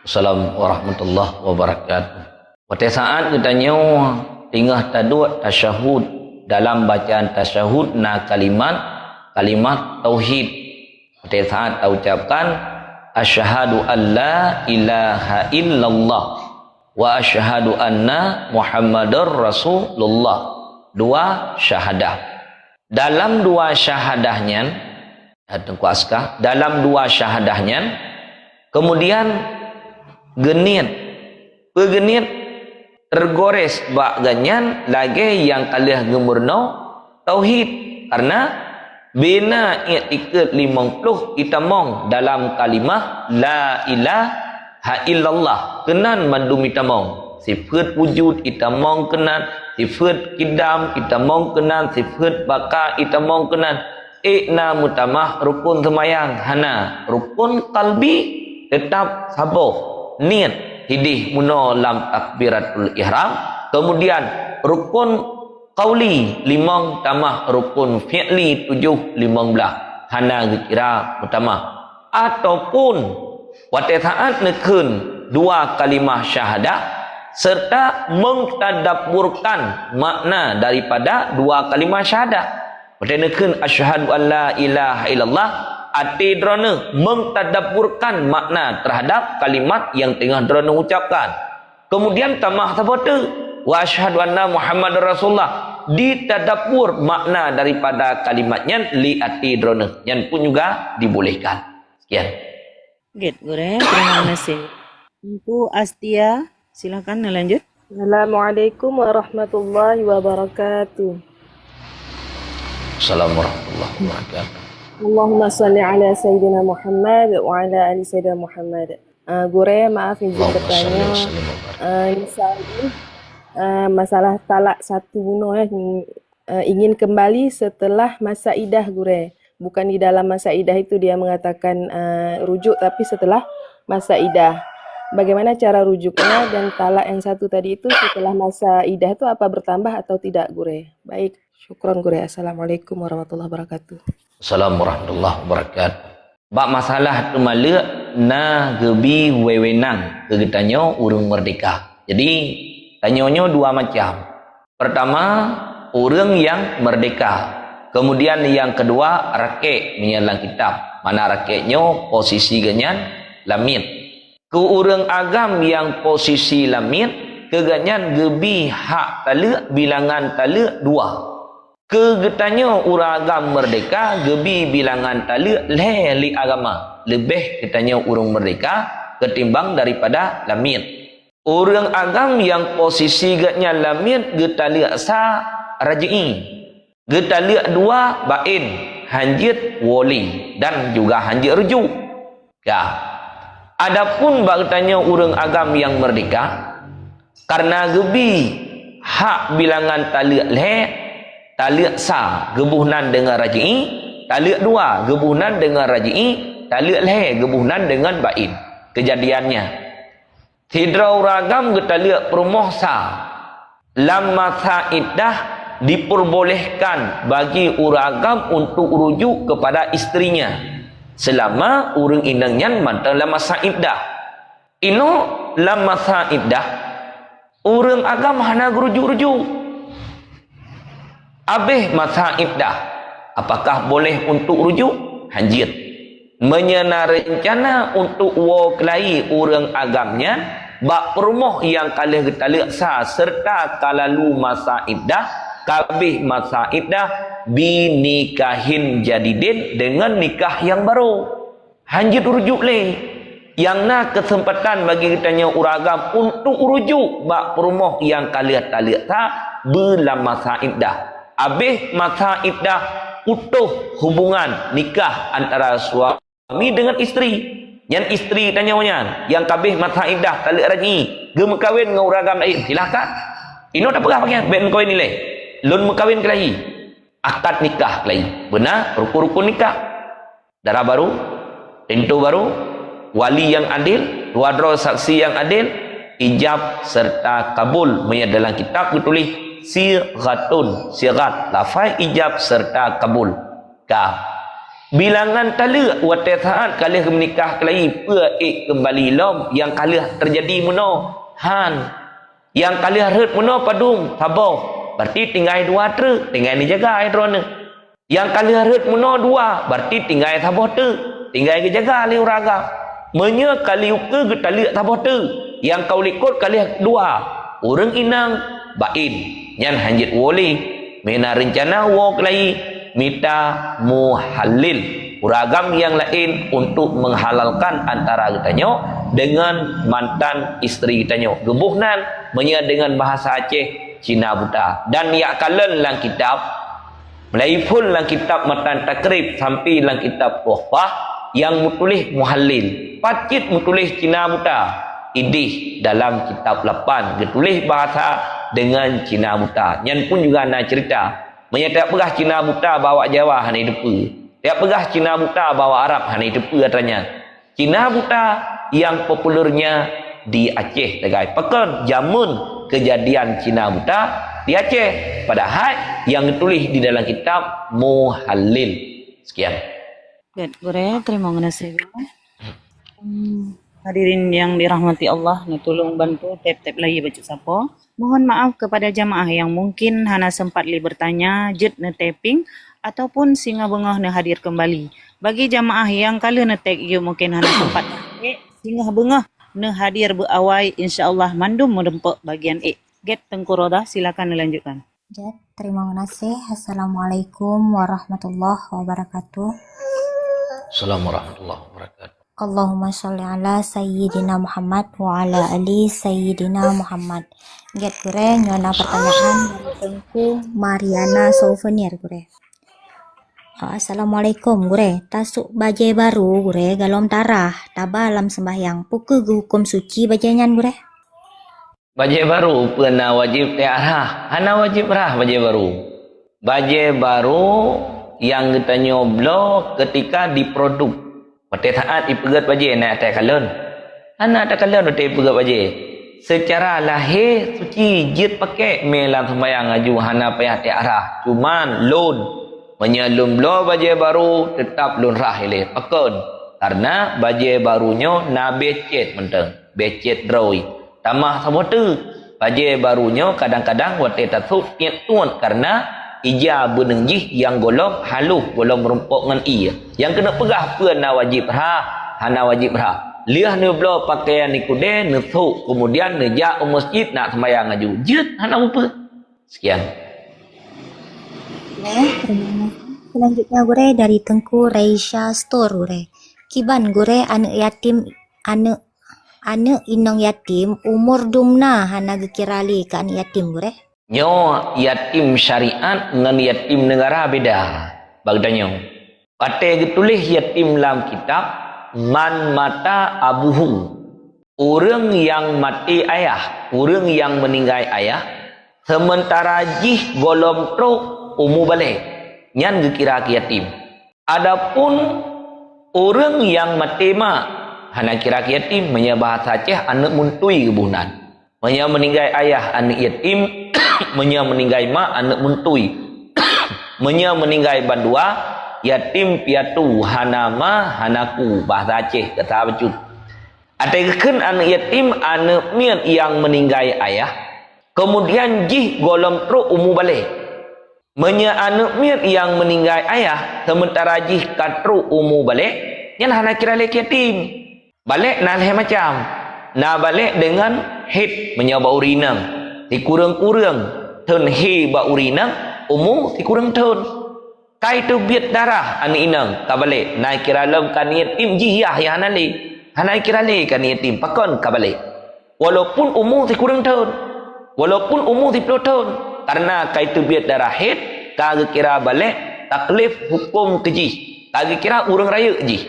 Speaker 2: Assalamualaikum warahmatullahi wabarakatuh. Pada saat kita nyawa tinggal taduk tasyahud dalam bacaan tasyahud na kalimat tauhid. Pada saat ucapkan asyhadu alla ilaha illallah wa asyhadu anna muhammadar rasulullah. Dua syahadah. Dalam dua syahadahnya, dalam dua syahadahnya, kemudian genit tergores bak ganyan lagi yang kalih gemurno tauhid, karena bina i'tikad 50 kita mong dalam kalimah la ilaha illallah kenan mandum kita mong sifat wujud kita mong kenan, sifat kidam kita mong kenan, sifat baka kita mong kenan. Ikna mutamah rukun semayang hana rukun kalbi tetap saboh niat hidih muno lam takbiratul ihram. Kemudian rukun qauli 5 tamah rukun fi'li 7 15 hana kira mutamah. Ataupun pada saat nekun dua kalimah syahadah serta mengtadabburkan makna daripada dua kalimah syahadah. Pada nekun asyhadu an la ilaha illallah ati drona mengtadabburkan makna terhadap kalimat yang tengah drona ucapkan. Kemudian tamah sabota wa asyhadu anna muhammadar rasulullah ditadabbur makna daripada kalimatnya li ati drona yang pun juga dibolehkan. Sekian.
Speaker 3: Git gure, terima kasih. Tengku Astia, silakan lanjut.
Speaker 9: Assalamualaikum warahmatullahi wabarakatuh.
Speaker 2: Assalamualaikum warahmatullahi wabarakatuh.
Speaker 9: Allahumma salli ala Sayyidina Muhammad wa ala ali Sayyidina Muhammad. Gure, maaf izin bertanya. Misalnya masalah talak satu bunuh ingin kembali setelah masa idah gure. Bukan di dalam masa idah itu dia mengatakan rujuk, tapi setelah masa idah. Bagaimana cara rujuknya, dan talak yang satu tadi itu setelah masa idah itu apa bertambah atau tidak gure? Baik, syukron gure. Assalamualaikum warahmatullahi wabarakatuh.
Speaker 2: Assalamualaikum warahmatullahi wabarakatuh. Bak masalah tu malak na gebi wewenang kegetanyo urang merdeka. Jadi tanyonyo dua macam. Pertama, orang yang merdeka. Kemudian yang kedua, rakyat menyalang kitab. Mana rakyatnya posisi ganyan lamit. Ke orang agam yang posisi lamit, keganyan gebi hak talak bilangan talak dua. Kegetanya orang agam merdeka gebi bilangan talak li agama. Lebih ketanya orang merdeka ketimbang daripada lamit. Orang agam yang posisi gatnya lamit getaliak sa raj'i. Getaliak dua bain, hanjit wali dan juga hanjit rujuk. Ya. Adapun bertanya orang agam yang merdeka, karena gebi hak bilangan taliak sa gebuhnan dengan raj'i, taliak dua gebuhnan dengan raj'i, taliak gebuhnan dengan bain. Kejadiannya tidra orang agam getaliak perumoh sa lam masa iddah diperbolehkan bagi orang agam untuk rujuk kepada istrinya selama urang indangnya mantan lam masa iddah. Ino lam masa iddah urang agam hana rujuk-rujuk. Abih masa iddah, apakah boleh untuk rujuk? Hanjit. Menyena rencana untuk waklai urang agamnya bak perumoh yang kalih getaliak sa serta kalalu masa iddah kabih masa iddah binikahin jadidin dengan nikah yang baru. Hanjit rujuk le. yang na kesempatan bagi kitanya uragam untuk rujuk bak perumah yang kalian taliak tak belam masa iddah. Habis masa iddah utuh hubungan nikah antara suami dengan isteri. Yang isteri tanya wanyan, yang kabeh masa iddah taliak raji, ge mekawin dengan uragam lain, silakan. Ino tak pegah pakai ben kawin nilai. Lun mekawin ke lagi. Akad nikah ke lagi. Benar, rukun-rukun nikah. Darah baru, pintu baru, wali yang adil, wadro saksi yang adil, ijab serta kabul. Menyat dalam kitab ditulis sirat lafai ijab serta kabul. Bilangan tala wate saat kalian menikah kelai kembali lom yang kalian terjadi muno han yang kalian ret muno padung sabar berarti tinggal dua truk tinggal ni jaga ai drone yang kalian ret muno dua berarti tinggal sabar tu tinggal ni jaga li uraga menya kali uke ke tali sabar tu yang kau likut kalian dua orang inang bain nyan hanjit woli mena rencana wo kelai mita muhalil uragam yang lain untuk menghalalkan antara kitanya dengan mantan isteri kitanya gebuhnan menya dengan bahasa Aceh Cina buta dan ya kalen lang kitab melaifun lang kitab matan takrib sampai lang kitab tuhfah yang mutulis muhalil pacit mutulis Cina buta idih dalam kitab 8 ditulis bahasa dengan Cina buta nyan pun juga nak cerita menyatakan pegah Cina buta bawa Jawa hanai depa. Tiap pegah Cina buta bawa Arab hanai depa katanya. Cina buta yang popularnya di Aceh tegai. Pekan zaman kejadian Cina buta di Aceh. Padahal yang ditulis di dalam kitab Muhalil. Sekian.
Speaker 3: Baik, Gure, terima kasih. Hadirin yang dirahmati Allah, tolong bantu tap-tap lagi baca siapa. Mohon maaf kepada jamaah yang mungkin hana sempat li bertanya, jet tapping ataupun singa bengah hadir kembali. Bagi jamaah yang kala tag you mungkin hana sempat singa bengah hadir berawai, insya-Allah mandum merempak bagian Get Tengku Roda, silakan dilanjutkan.
Speaker 10: Jet, terima kasih. Assalamualaikum warahmatullahi wabarakatuh.
Speaker 2: Assalamualaikum warahmatullahi wabarakatuh.
Speaker 10: Allahumma sholli ala Sayyidina Muhammad wa ala ali Sayyidina Muhammad. Get Gure, nyona pertanyaan dari Tengku Mariana Souvenir Gure. Assalamualaikum Gure. Tasuk bajai baru Gure galom tarah taba alam sembahyang pukul hukum suci bajanyan Gure.
Speaker 2: Bajai baru pernah wajib tiarah. Hana wajib rah bajai baru. Bajai baru yang kita nyoblo ketika diproduk. Pada saat ipegat bajai nak atas kalen. Anak atas kalen atas ipegat bajai. Secara lahir suci jid pakai melam sembayang aju hana payah tiarah. Cuman lun menyelum lo bajai baru tetap lun rah ilih pakon. Karena bajai barunya na becet menteng. Becet droi. Tamah sama tu. Bajai barunya kadang-kadang wate tasuk tiap tuan karena ija benenjih yang golong haluh golong merumpuk dengan i yang kena pegah pun na wajib hana wajib liah ne blo pakaian ni kude ne thuk kemudian ne ja masjid nak sembahyang aju jut hana apa sekian.
Speaker 10: Terima kasih. Selanjutnya Gure dari Tengku Reisha Store Gure. Kiban Gure anak yatim anak inong yatim umur dumna hana gekirali ke anak yatim Gure.
Speaker 2: Nyo yatim syariat dengan yatim negara beda. Bagdanya. Pate ditulis yatim dalam kitab man mata abuhu. Orang yang mati ayah, orang yang meninggal ayah, sementara jih golom truk umu balik. Nyan dikira yatim. Adapun orang yang mati mak, hana kira yatim menya bahasa Aceh anak muntui kebunan. Menya meninggal ayah anak yatim menya meninggal mak anak muntui menya meninggal bandua yatim piatu hanama hanaku bahasa Aceh kata becut atakan anak yatim anak mian yang meninggal ayah kemudian jih golom truk umu balik menya anak mian yang meninggal ayah sementara jih katru umu balik yang hana kira lek yatim balik nah macam nah balik dengan hid menyaba urinang dikurang-kurang ten he ba urinang umum dikurang ten kai tu biat darah ani inang kabale naik kira lam kan yatim jihah ya hanali Hanai kira le kan yatim pakon ka balik. Walaupun umur si kurang tahun. Walaupun umur si 10 tahun. Karena kaitu biat darah haid, kagak kira balik taklif hukum keji. Kagak kira urang raya keji.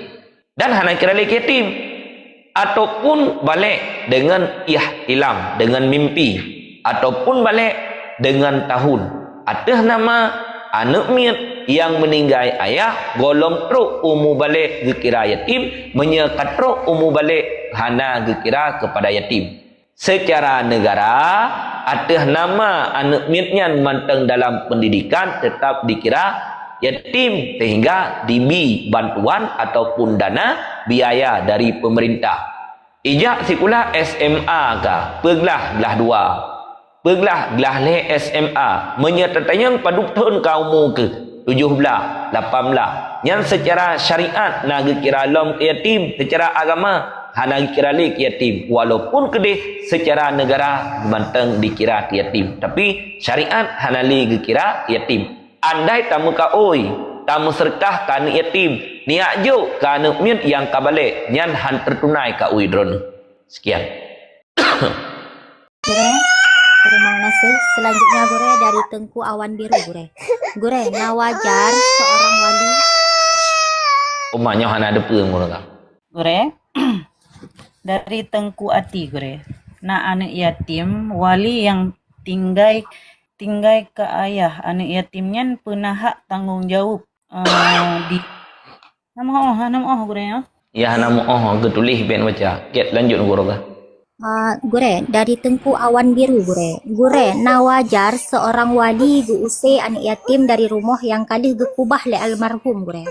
Speaker 2: Dan hanai kira le yatim. Ataupun balik dengan ihtilam, dengan mimpi. Ataupun balik dengan tahun. Ada nama anak miat yang meninggal ayah golong truk umur balik gekira yatim menyekat truk umur balik hana gekira kepada yatim. Secara negara ada nama anak miatnya manteng dalam pendidikan tetap dikira yatim sehingga diberi bantuan ataupun dana biaya dari pemerintah. Ijak sekolah SMA kah pergelah gelah 2 pergelah gelah le SMA menyertanya pada tahun kau umur ke 17, 18. Yang secara syariat nak kira lom yatim, secara agama hana kira le yatim. Walaupun kedih secara negara manteng dikira yatim, tapi syariat hana le kira yatim. Andai tamu ka oi, tamu serkah kan yatim, niat jo kan miat yang kabale, nyan han tertunai ka oi drone. Sekian.
Speaker 10: Terima kasih. Selanjutnya Gure dari Tengku Awan Biru Gure. Gure, nah wajar seorang wali.
Speaker 2: Umanya hana ada peung ka.
Speaker 3: Gure, dari Tengku Ati Gure. Nah anak yatim wali yang tinggai ke ayah anak yatimnya pernah hak tanggung jawab di nama Gure ya.
Speaker 2: Ya nama ketulis ben baca. Ket lanjut guru ka.
Speaker 10: Gure, dari Tengku Awan Biru Gure. Gure, nah wajar seorang wali usai anak yatim dari rumah yang kali gekubah le almarhum Gure.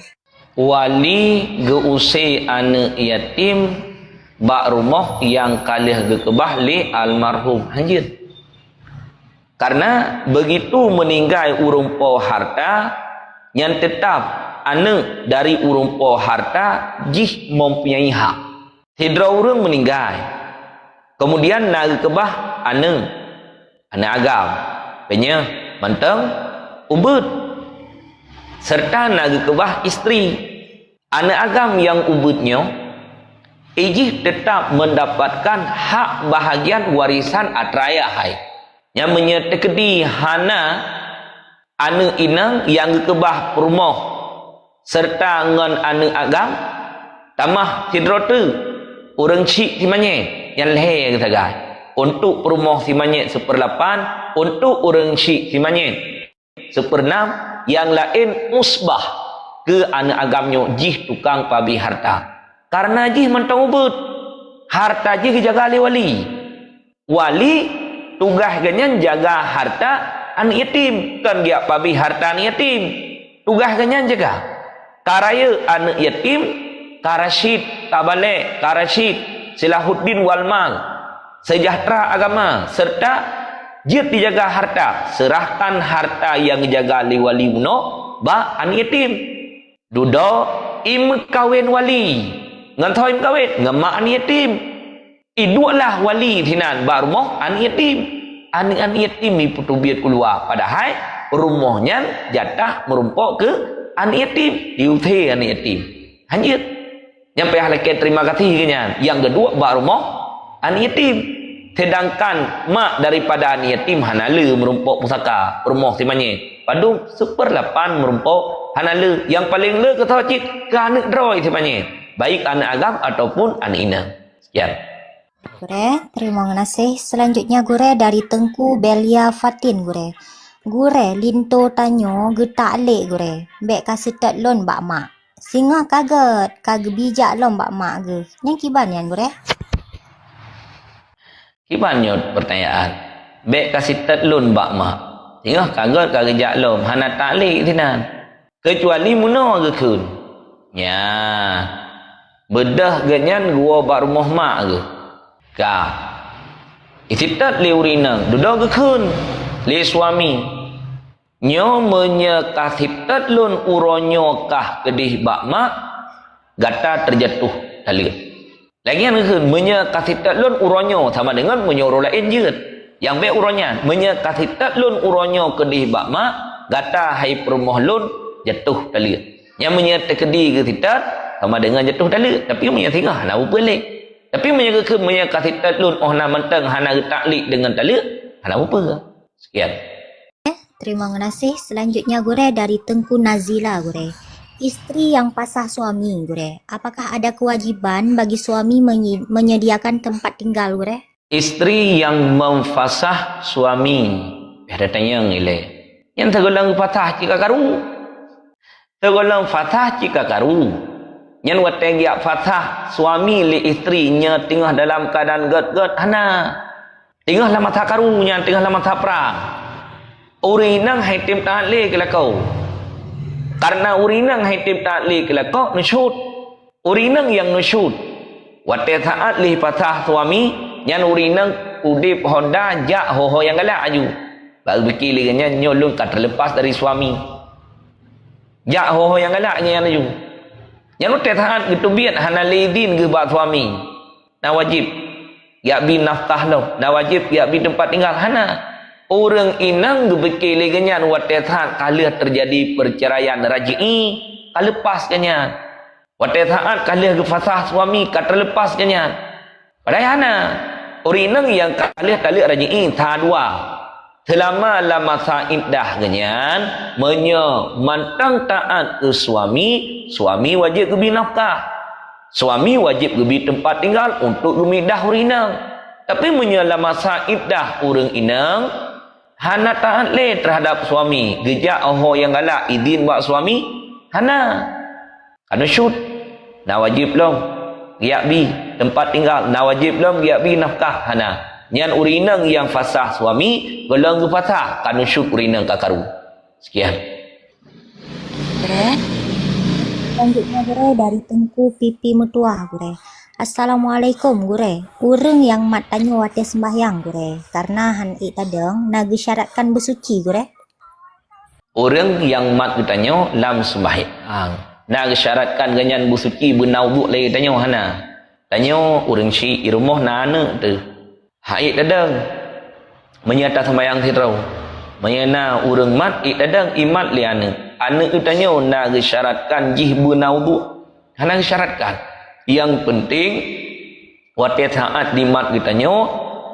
Speaker 2: Wali usai anak yatim bak rumah yang kali gekubah le almarhum. Lanjut. Karena begitu meninggal urumpo harta yang tetap anak dari urumpo harta jih mempunyai hak. Hidra urang meninggal. Kemudian nak kebah anak agam. Penya manteng ubud. Serta nak kebah isteri. Anak agam yang ubudnya ijih tetap mendapatkan hak bahagian warisan atraya hai. Yang menyertekedi hana anak inang yang kebah perumah serta ngan anak agam tamah hidrotu orang cik simanye yang leher kata gai untuk perumah simanye 1/8 untuk orang cik simanye 1/6 yang lain musbah ke anak agamnya jih tukang pabi harta karena jih mentang ubud harta jih jaga wali tugas ganyan jaga harta anak yatim kan dia pabi harta anak yatim tugas ganyan jaga karaya anak yatim Karasyid Tabale Karasyid Silahuddin Walmal sejahtera agama serta dia dijaga harta serahkan harta yang jaga li wali uno ba anak yatim dudo im kawin wali nganthoi im kawin ngemak anak yatim idulah wali thinan ba rumah anak yatim ni putu biat keluar padahal rumahnya jatah merumpok ke anak yatim diuthi anak yatim lanjut yang pihak terima kasih kenyan yang kedua ba rumah anak yatim sedangkan mak daripada anak yatim hanale merumpok pusaka rumah simanye padung 1/8 merumpok hanale yang paling le kata cik ke anak droi simanye baik anak agam ataupun anak ina. Sekian.
Speaker 10: Gure, terima kasih. Selanjutnya Gure dari Tengku Belia Fatin Gure. Gure, linto tanyo getak lek Gure. Bek kasih tet lon bak mak. Singa kaget bijak lon bak mak ge. Yang kiban yan Gure?
Speaker 2: Kiban nyot pertanyaan. Bek kasih tet lon bak mak. Singa kaget bijak lon hana tak lek tinan. Kecuali muno ge kun. Ya. Bedah ganyan gua bak rumah mak ge. Ka isitat le urinang duduk ke kun le suami nyo menyekasitat lun uronyo kah kedih bakmak gata terjatuh talir lagian ke kun menyekasitat lun uronyo sama dengan menyuruh lain jeut yang be uronya menyekasitat lun uronyo kedih bakmak gata hai permoh lun jatuh talir yang menyertai kedih ke sitat sama dengan jatuh dalil tapi punya tingah nak pelik tapi punya kasih talun oh nak mentang hana taklik dengan dalil hana apa sekian.
Speaker 10: Terima kasih. Selanjutnya gure dari Tengku Nazila gure. Isteri yang pasah suami gure. Apakah ada kewajiban bagi suami menyediakan tempat tinggal gure?
Speaker 2: Isteri yang memfasah suami ada tanya ngile yang tergolong fatah jika karu tergolong fatah jika karu yang wateng ya fatah suami li istrinya tengah dalam keadaan get-get hana tengah lama tak karu yang tengah lama tak perang urinang haitim tak le kala kau karena urinang haitim tak le kala kau nusyud urinang yang nusyud wate taat li fatah suami yang urinang udip honda jak ho yang galak aju baru berkilirnya nyolong kat terlepas dari suami jak ho yang galaknya yang aju yang utai taat gitu biat hana lidin ke bak suami na wajib ya bi nafkah lo na wajib ya bi tempat tinggal hana orang inang berkilirnya watai taat kalau terjadi perceraian raji'i kalau lepaskannya watai taat kalau gefasah suami kat terlepas kannya padahal hana orang inang yang kalau raji'i ta dua selama lama masa iddah genyan mantang taat ke suami wajib gebi nafkah suami wajib gebi tempat tinggal untuk gebi dah urinang tapi menyala masa iddah orang inang hana taat le terhadap suami gejak oh yang galak izin buat suami hana kana syud na wajib long giak bi tempat tinggal na wajib long giak bi nafkah hana nyan urinang yang fasah suami golong ke fasah kan syuk urinang kakaru sekian.
Speaker 10: Selanjutnya gure dari Tengku Pipi Mutua gure. Assalamualaikum gure. Urang yang mat tanya wate sembahyang gure karena han tadeng nagi syaratkan bersuci gure.
Speaker 2: Orang yang mat tanya lam sembahyang nagi syaratkan ganyan bersuci benau lagi tanya hana tanya urang si irumah nana tu haid dadang menyata sembahyang tirau menyana urang mat dadang imat li anak utanya nak syaratkan jih benaudu hana syaratkan yang penting wate saat di mat kitanya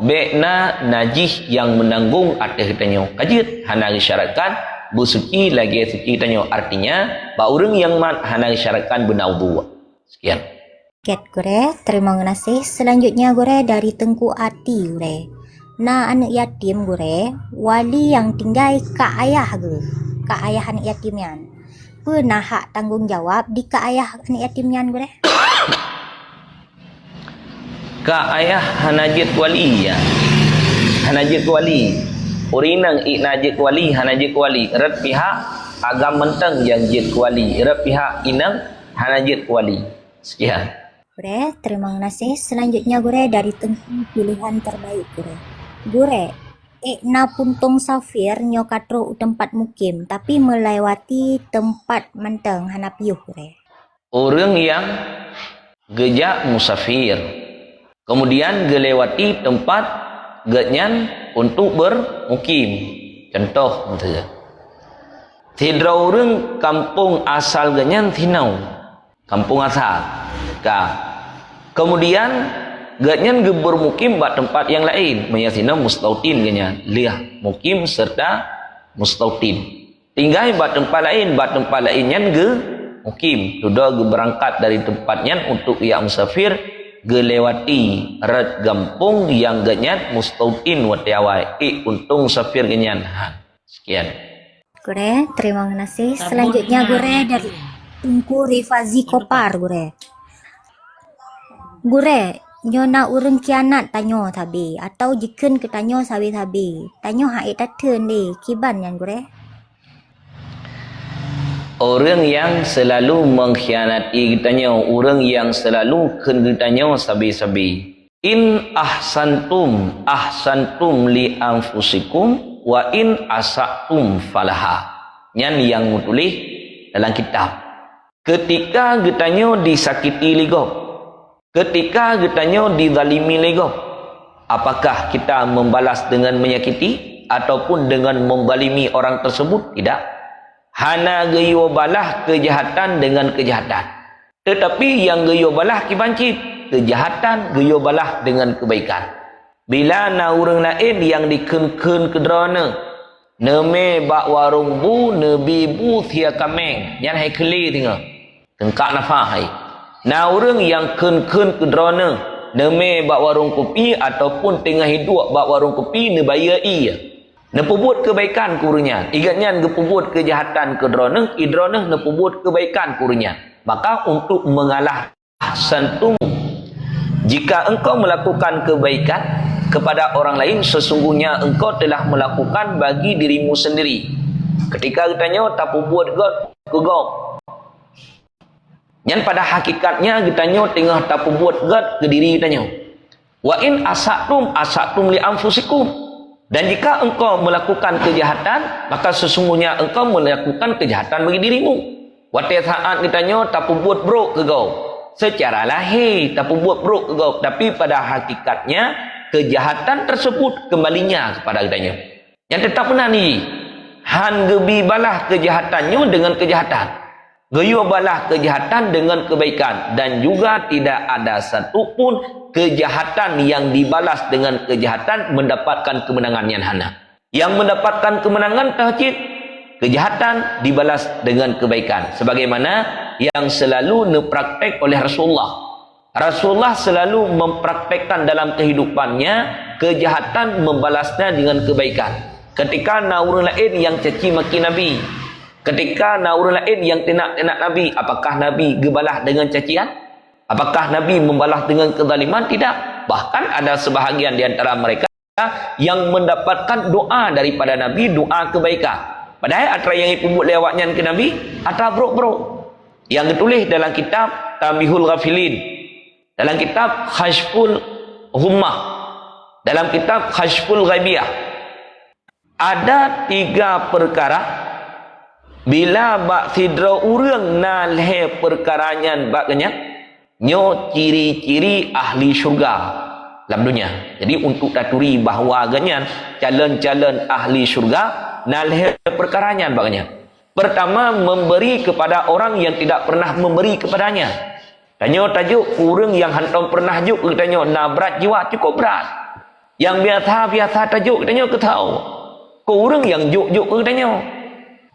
Speaker 2: bekna najis yang menanggung atas kitanya kajit hana syaratkan bersuci lagi suci tanya artinya ba urang yang mat hana syaratkan benaudu sekian.
Speaker 10: Ket gure, terima kasih. Selanjutnya gure dari Tengku Ati gure. Na anak yatim gure, wali yang tinggal ka ayah ge. Ka ayah anak yatim yan. Pernah hak tanggung jawab di ka ayah anak yatim yan gure?
Speaker 2: Ka ayah hanajit wali ya. Hanajit wali. Urinang najit wali hanajit wali. Rat pihak agam mentang yang jit wali. Rat pihak inang hanajit wali. Sekian.
Speaker 10: Gure, terima kasih. Selanjutnya gure dari Tengku Pilihan Terbaik gure. Gure, na puntung safir nyokatro tempat mukim tapi melewati tempat menteng hana piuh gure.
Speaker 2: Orang yang gejak musafir kemudian gelewati tempat genyan untuk bermukim. Contoh misalnya. Tidra orang kampung asal genyan tinau. Kampung asal. Kemudian ganyan bermukim buat tempat yang lain menyasina mustautin ganyan liah mukim serta mustautin tinggal buat tempat lain yang mukim sudah berangkat dari tempatnya untuk ia musafir gelewati rat gampung yang ganyan mustautin watiawai untung musafir ganyan sekian.
Speaker 10: Gure, terima kasih. Selanjutnya gure dari Tengku Rifazi Kopar gure. Gure, nyona urang kianat tanyo tabi atau jiken ke tanyo sabi tabi. Tanyo haid tatun di kiban yan gure.
Speaker 2: Orang yang selalu mengkhianati kitanya, orang yang selalu ken kitanya sabi-sabi. In ahsantum li anfusikum wa in asatum falaha. Nyan yang mutulis dalam kitab. Ketika kitanya disakiti ligop, ketika kitanya dizalimi legop, apakah kita membalas dengan menyakiti ataupun dengan membalimi orang tersebut? Tidak. Hana gayo balah kejahatan dengan kejahatan. Tetapi yang geyo balah kibancit, kejahatan geyo balah dengan kebaikan. Bila na orang lain yang dikeun-keun ke drone, neme bak warung bu, nebi bu thia kameng, yan hai keli tinggal. Tengkak nafah hai. Na orang yang keun-keun ke drone, neme bak warung kopi ataupun tengah hidup bak warung kopi ne bayar iya. Ne perbuat kebaikan kurnya. Igatnya ne perbuat kejahatan ke drone, idrone ne perbuat kebaikan kurnya. Maka untuk mengalah santum, jika engkau melakukan kebaikan kepada orang lain, sesungguhnya engkau telah melakukan bagi dirimu sendiri. Ketika kitanya tak buat god ke gog, yang pada hakikatnya kitanya tengah tak buat god ke diri kitanya. Wa in asatum li anfusikum. Dan jika engkau melakukan kejahatan, maka sesungguhnya engkau melakukan kejahatan bagi dirimu. Waktu saat kitanya tak buat buruk ke kau, secara lahir tak buat buruk ke kau, tapi pada hakikatnya kejahatan tersebut kembalinya kepada kitanya. Yang tetap benar ni, han gebi balah kejahatannya dengan kejahatan, geyo balah kejahatan dengan kebaikan, dan juga tidak ada satupun kejahatan yang dibalas dengan kejahatan mendapatkan kemenangan yang hana. Yang mendapatkan kemenangan tahjid, kejahatan dibalas dengan kebaikan, sebagaimana yang selalu dipraktek oleh Rasulullah. Rasulullah selalu mempraktekkan dalam kehidupannya kejahatan membalasnya dengan kebaikan. Ketika orang lain yang caci maki Nabi, ketika orang lain yang tenak-tenak Nabi, apakah Nabi gebalah dengan cacian? Apakah Nabi membalas dengan kezaliman? Tidak. Bahkan ada sebahagian di antara mereka yang mendapatkan doa daripada Nabi, doa kebaikan. Padahal antara yang dibuat lewatnya ke Nabi, ada buruk-buruk. Yang ditulis dalam kitab Tambihul Ghafilin, dalam kitab Khashful Hummah, dalam kitab Khashful Ghaibiyah, ada 3 perkara bila bak sidra urang nalhe perkaranya baknya nyo ciri-ciri ahli syurga dalam dunia. Jadi untuk taturi bahawa ganyan calon-calon ahli syurga nalhe perkaranya baknya. Pertama, memberi kepada orang yang tidak pernah memberi kepadanya. Tanya tajuk kurang yang hantam pernah juk katanya na berat jiwa cukup berat. Yang biasa-biasa tajuk katanya ke tahu. Kurang yang juk-juk katanya.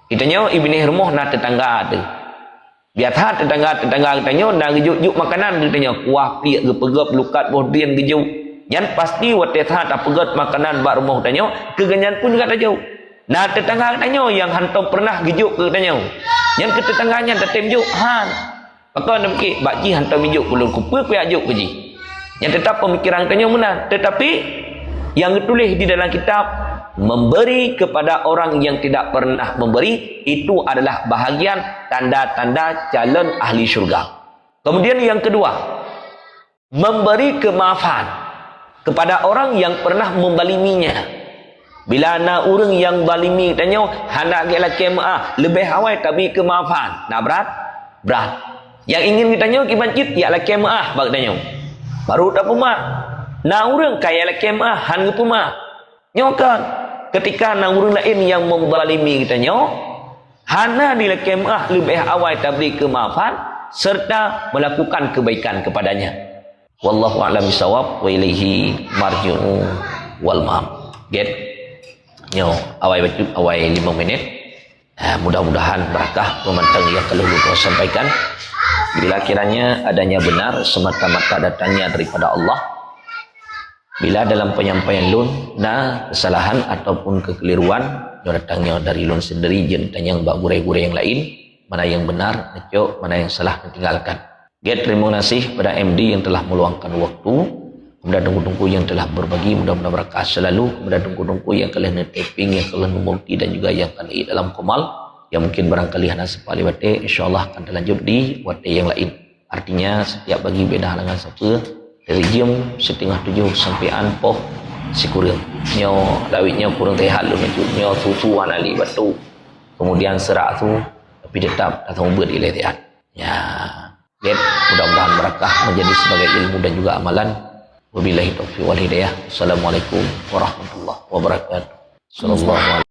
Speaker 2: Kitanya ibni rumah na tetangga ada. Biasa tetangga katanya na juk-juk makanan katanya kuah piak ke pegap lukat bohdrian gejuk. Yang pasti waktu tak pegat makanan bak rumah katanya keganyan pun juga tajuk. Nah tetangga katanya yang hantam pernah gejuk ke katanya. Yang ke tetangganya datem juk han. Maka anda fikir bakji hantam juk belum kupa kuyak juk keji. Yang tetap pemikiran katanya benar. Tetapi yang ditulis di dalam kitab, memberi kepada orang yang tidak pernah memberi, itu adalah bahagian tanda-tanda calon ahli syurga. Kemudian yang kedua, memberi kemaafan kepada orang yang pernah membaliminya. Bila na orang yang balimi tanya hendak gelak kemaah lebih awal tapi kemaafan. Nah berat? Yang ingin ditanya kibancit ialah kemaah bak tanya. Baru tak pemah. Na orang kaya la kemaah han pemah. Nyokan ketika na orang lain yang membalimi tanya hana di la kemaah lebih awal tapi kemaafan serta melakukan kebaikan kepadanya. Wallahu a'lam bishawab wa ilaihi marji'u wal ma'am. Get nyo awal baca awal 5 minit. Mudah-mudahan berakah pemantang yang kalau lupa sampaikan. Bila kiranya adanya benar semata-mata datangnya daripada Allah. Bila dalam penyampaian lun kesalahan ataupun kekeliruan datangnya dari lun sendiri, jangan tanya bak gure-gure yang lain, mana yang benar necok, mana yang salah tinggalkan. Terima kasih pada MD yang telah meluangkan waktu. Kemudian tunggu-tunggu yang telah berbagi, mudah-mudahan berkah selalu. Kemudian tunggu-tunggu yang kalian taping, yang kalian memulti dan juga yang kalian dalam komal, yang mungkin barangkali hanya sepali wate, insyaAllah akan terlanjut di wate yang lain. Artinya setiap bagi beda halangan siapa dari jam 6:30 sampai anpoh si kurang nyo lawitnya kurang tehat lu nyo susuan ali batu, kemudian serak tu tapi tetap datang berdilai tehat ya. Mudah-mudahan berakah menjadi sebagai ilmu dan juga amalan. Wabillahi taufiq wal hidayah. Assalamualaikum warahmatullahi wabarakatuh. Sallallahu alaihi